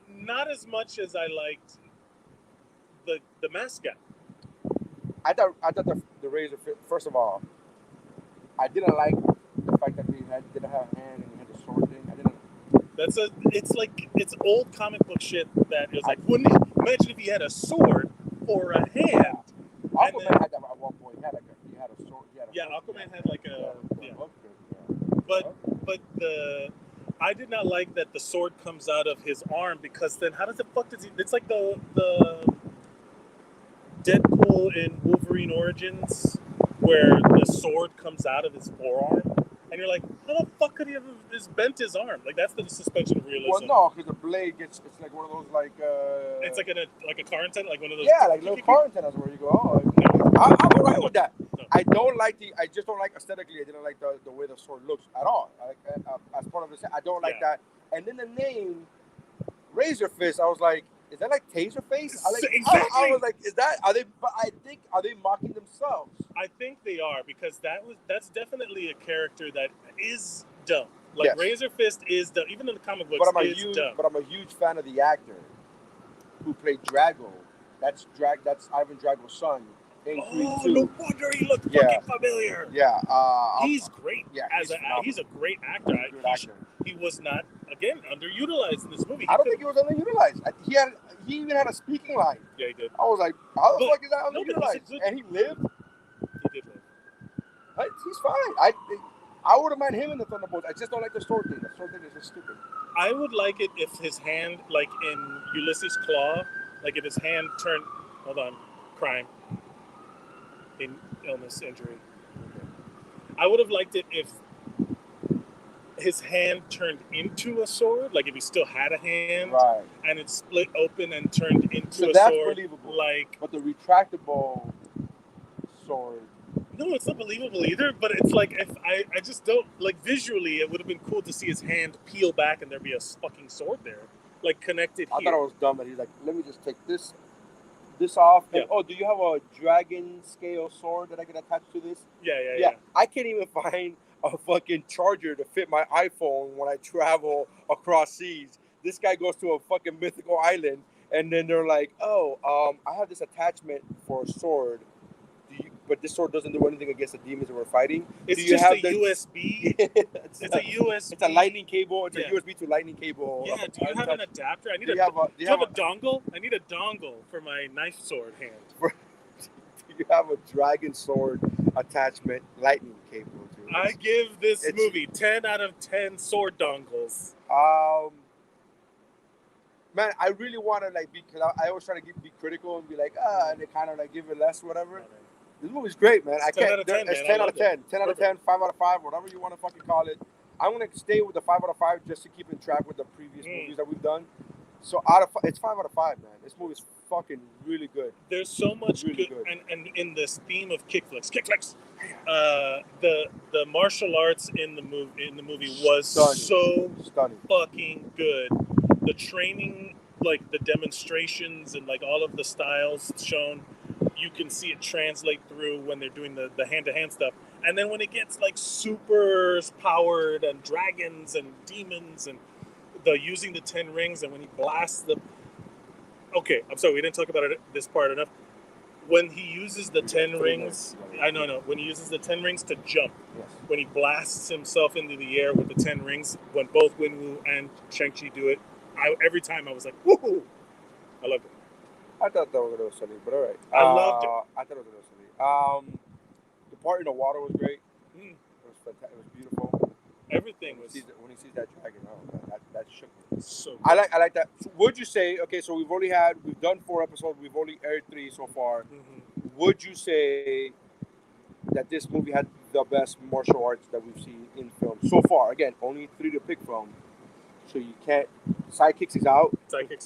Speaker 1: Not as much as I liked the mascot.
Speaker 2: I thought the Razor Fist. First of all, I didn't like the fact that he didn't have a hand and he had the sword thing. I didn't.
Speaker 1: It's old comic book shit that is like. Imagine if he had a sword or a hand.
Speaker 2: Aquaman had that at one point. He had a sword.
Speaker 1: Aquaman had like a. But I did not like that the sword comes out of his arm, because then how does it fuck does he? It's like the Deadpool in Wolverine Origins, where the sword comes out of his forearm, and you're like, how the fuck could he have bent his arm? Like, that's the suspension of realism.
Speaker 2: Well, no, because the blade it's like one of those like.
Speaker 1: It's like a car antenna, like one of those.
Speaker 2: Yeah, like little car antennas where you go. Oh, I'm alright with that.
Speaker 1: No.
Speaker 2: I just don't like aesthetically. I didn't like the way the sword looks at all. As part of the set, I don't like that. And then the name Razor Fist, I was like, is that like Taser Face?
Speaker 1: Exactly.
Speaker 2: I was like, are they mocking themselves?
Speaker 1: I think they are, because that's definitely a character that is dumb. Like, yes. Razor Fist is dumb, even in the comic books. Dumb.
Speaker 2: But I'm a huge fan of the actor who played Drago. That's Ivan Drago's son.
Speaker 1: Oh, no wonder he looked fucking familiar.
Speaker 2: Yeah,
Speaker 1: he's great.
Speaker 2: Yeah,
Speaker 1: he's a great actor. He was not, again, underutilized in this movie.
Speaker 2: I don't think he was underutilized. He even had a speaking line.
Speaker 1: Yeah, he did.
Speaker 2: I was like, how the fuck is that underutilized? And he lived.
Speaker 1: He did live.
Speaker 2: He's fine. I wouldn't mind him in the Thunderbolts. I just don't like the sword thing. The sword thing is just stupid.
Speaker 1: I would like it if his hand, like in Ulysses' Claw, like if his hand turned. Hold on, crime. In illness, injury. I would have liked it if his hand turned into a sword, like if he still had a hand,
Speaker 2: right,
Speaker 1: and it split open and turned into a
Speaker 2: that's
Speaker 1: sword.
Speaker 2: Believable.
Speaker 1: But
Speaker 2: the retractable sword.
Speaker 1: No, it's not believable either. But it's like, if I just don't like visually. It would have been cool to see his hand peel back and there be a fucking sword there, like connected.
Speaker 2: I thought it was dumb that he's like, let me just take this off. And, do you have a dragon scale sword that I can attach to this?
Speaker 1: Yeah.
Speaker 2: I can't even find a fucking charger to fit my iPhone when I travel across seas. This guy goes to a fucking mythical island, and then they're like, I have this attachment for a sword, but this sword doesn't do anything against the demons that we're fighting.
Speaker 1: It's just a USB. It's a USB.
Speaker 2: It's a lightning cable. It's a USB to lightning cable.
Speaker 1: Yeah, do you have an adapter? Do you have a dongle? I need a dongle for my knife sword hand.
Speaker 2: Do you have a dragon sword attachment lightning cable?
Speaker 1: I give this movie 10 out of 10 sword dongles.
Speaker 2: Man, I really want to like be, because I always try to be critical and be like, and they kind of like give it less, whatever. This movie's great, man.
Speaker 1: It's 10 out of 10,
Speaker 2: It's
Speaker 1: man.
Speaker 2: 10
Speaker 1: I
Speaker 2: out of
Speaker 1: loved
Speaker 2: 10. 10 out of 10, 5 out of 5, whatever you want to fucking call it. I'm going to stay with the 5 out of 5 just to keep in track with the previous movies that we've done. So it's 5 out of 5, man. This movie's fucking really good.
Speaker 1: There's so much
Speaker 2: really
Speaker 1: good. And in this theme of KickFlix, the martial arts in the movie was
Speaker 2: stunning.
Speaker 1: Fucking good. The training, like the demonstrations and like all of the styles shown, you can see it translate through when they're doing the hand-to-hand stuff. And then when it gets like super powered and dragons and demons and the using the 10 rings and when he blasts the... Okay, I'm sorry, we didn't talk about this part enough. When he uses the 10 rings, when he uses the 10 rings to jump, when he blasts himself into the air with the 10 rings, when both Wenwu and Shang-Chi do it, every time I was like, woohoo! I loved it.
Speaker 2: I thought that was a little silly, but all right.
Speaker 1: I loved it.
Speaker 2: I thought it was a little silly. The part in the water was great. It was fantastic. It was beautiful.
Speaker 1: Everything was...
Speaker 2: When he sees that dragon, oh man, that shook me.
Speaker 1: So
Speaker 2: I like that. So would you say, okay, so we've done 4 episodes, we've only aired 3 so far. Would you say that this movie had the best martial arts that we've seen in film so far? Again, only 3 to pick from. So you can't... Sidekicks is out. It's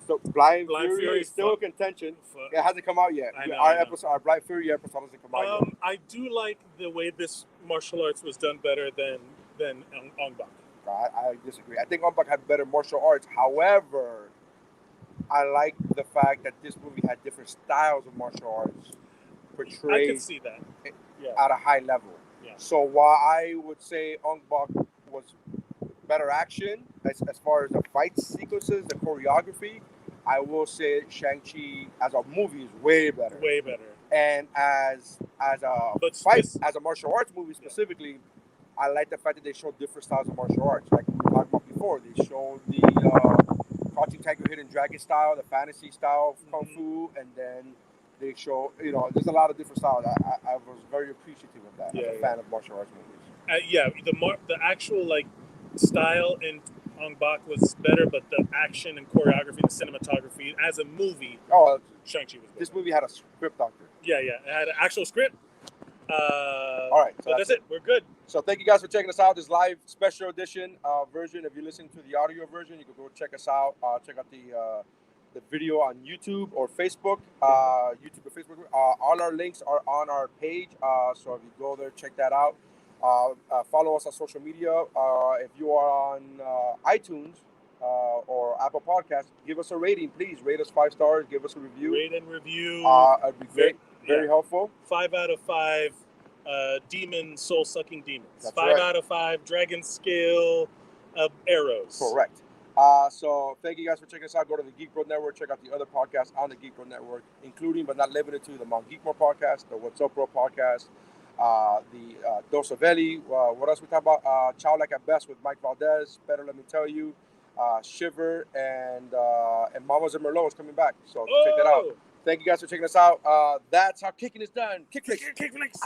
Speaker 2: still, Blind Fury is still in contention. It hasn't come out yet. Our Blind Fury episode hasn't come out yet.
Speaker 1: I do like the way this martial arts was done better than Ong Bak.
Speaker 2: I disagree. I think Ong Bak had better martial arts. However, I like the fact that this movie had different styles of martial arts portrayed.
Speaker 1: I can see that.
Speaker 2: At a high level.
Speaker 1: Yeah.
Speaker 2: So while I would say Ong Bak was better action as far as the fight sequences, the choreography, I will say Shang-Chi as a movie is way better.
Speaker 1: Way better.
Speaker 2: And as a martial arts movie specifically, I like the fact that they show different styles of martial arts. Like we talked about before, they showed the Crouching Tiger, Hidden Dragon style, the fantasy style of Kung Fu, and then they show, there's a lot of different styles. I was very appreciative of that as a fan of martial arts movies.
Speaker 1: The actual like style in Ong Bak was better, but the action and choreography, the cinematography as a movie, Shang-Chi was better.
Speaker 2: This movie had a script doctor.
Speaker 1: Yeah, it had an actual script.
Speaker 2: All right,
Speaker 1: so that's it. We're good.
Speaker 2: So thank you guys for checking us out. This live special edition version. If you're listening to the audio version, you can go check us out. Check out the video on YouTube or Facebook. YouTube or Facebook. All our links are on our page. So if you go there, check that out. Follow us on social media. If you are on iTunes or Apple Podcasts, give us a rating, please. Rate us 5 stars. Give us a review.
Speaker 1: Rate and review.
Speaker 2: It'd be great. Very helpful.
Speaker 1: 5 out of 5 demon soul-sucking demons.
Speaker 2: That's
Speaker 1: 5 out of 5 dragon scale arrows.
Speaker 2: Correct. So thank you guys for checking us out. Go to the Geek Bro Network. Check out the other podcasts on the Geek Bro Network, including but not limited to the Mount Geekmore podcast, the What's Up Bro podcast, the Dos of Eli. What else we talk about? Chow Like at Best with Mike Valdez. Better Let Me Tell You. Shiver and Mamas and Merlot is coming back. So check that out. Thank you guys for checking us out. That's how kicking is done. KickFlix.
Speaker 1: KickFlix.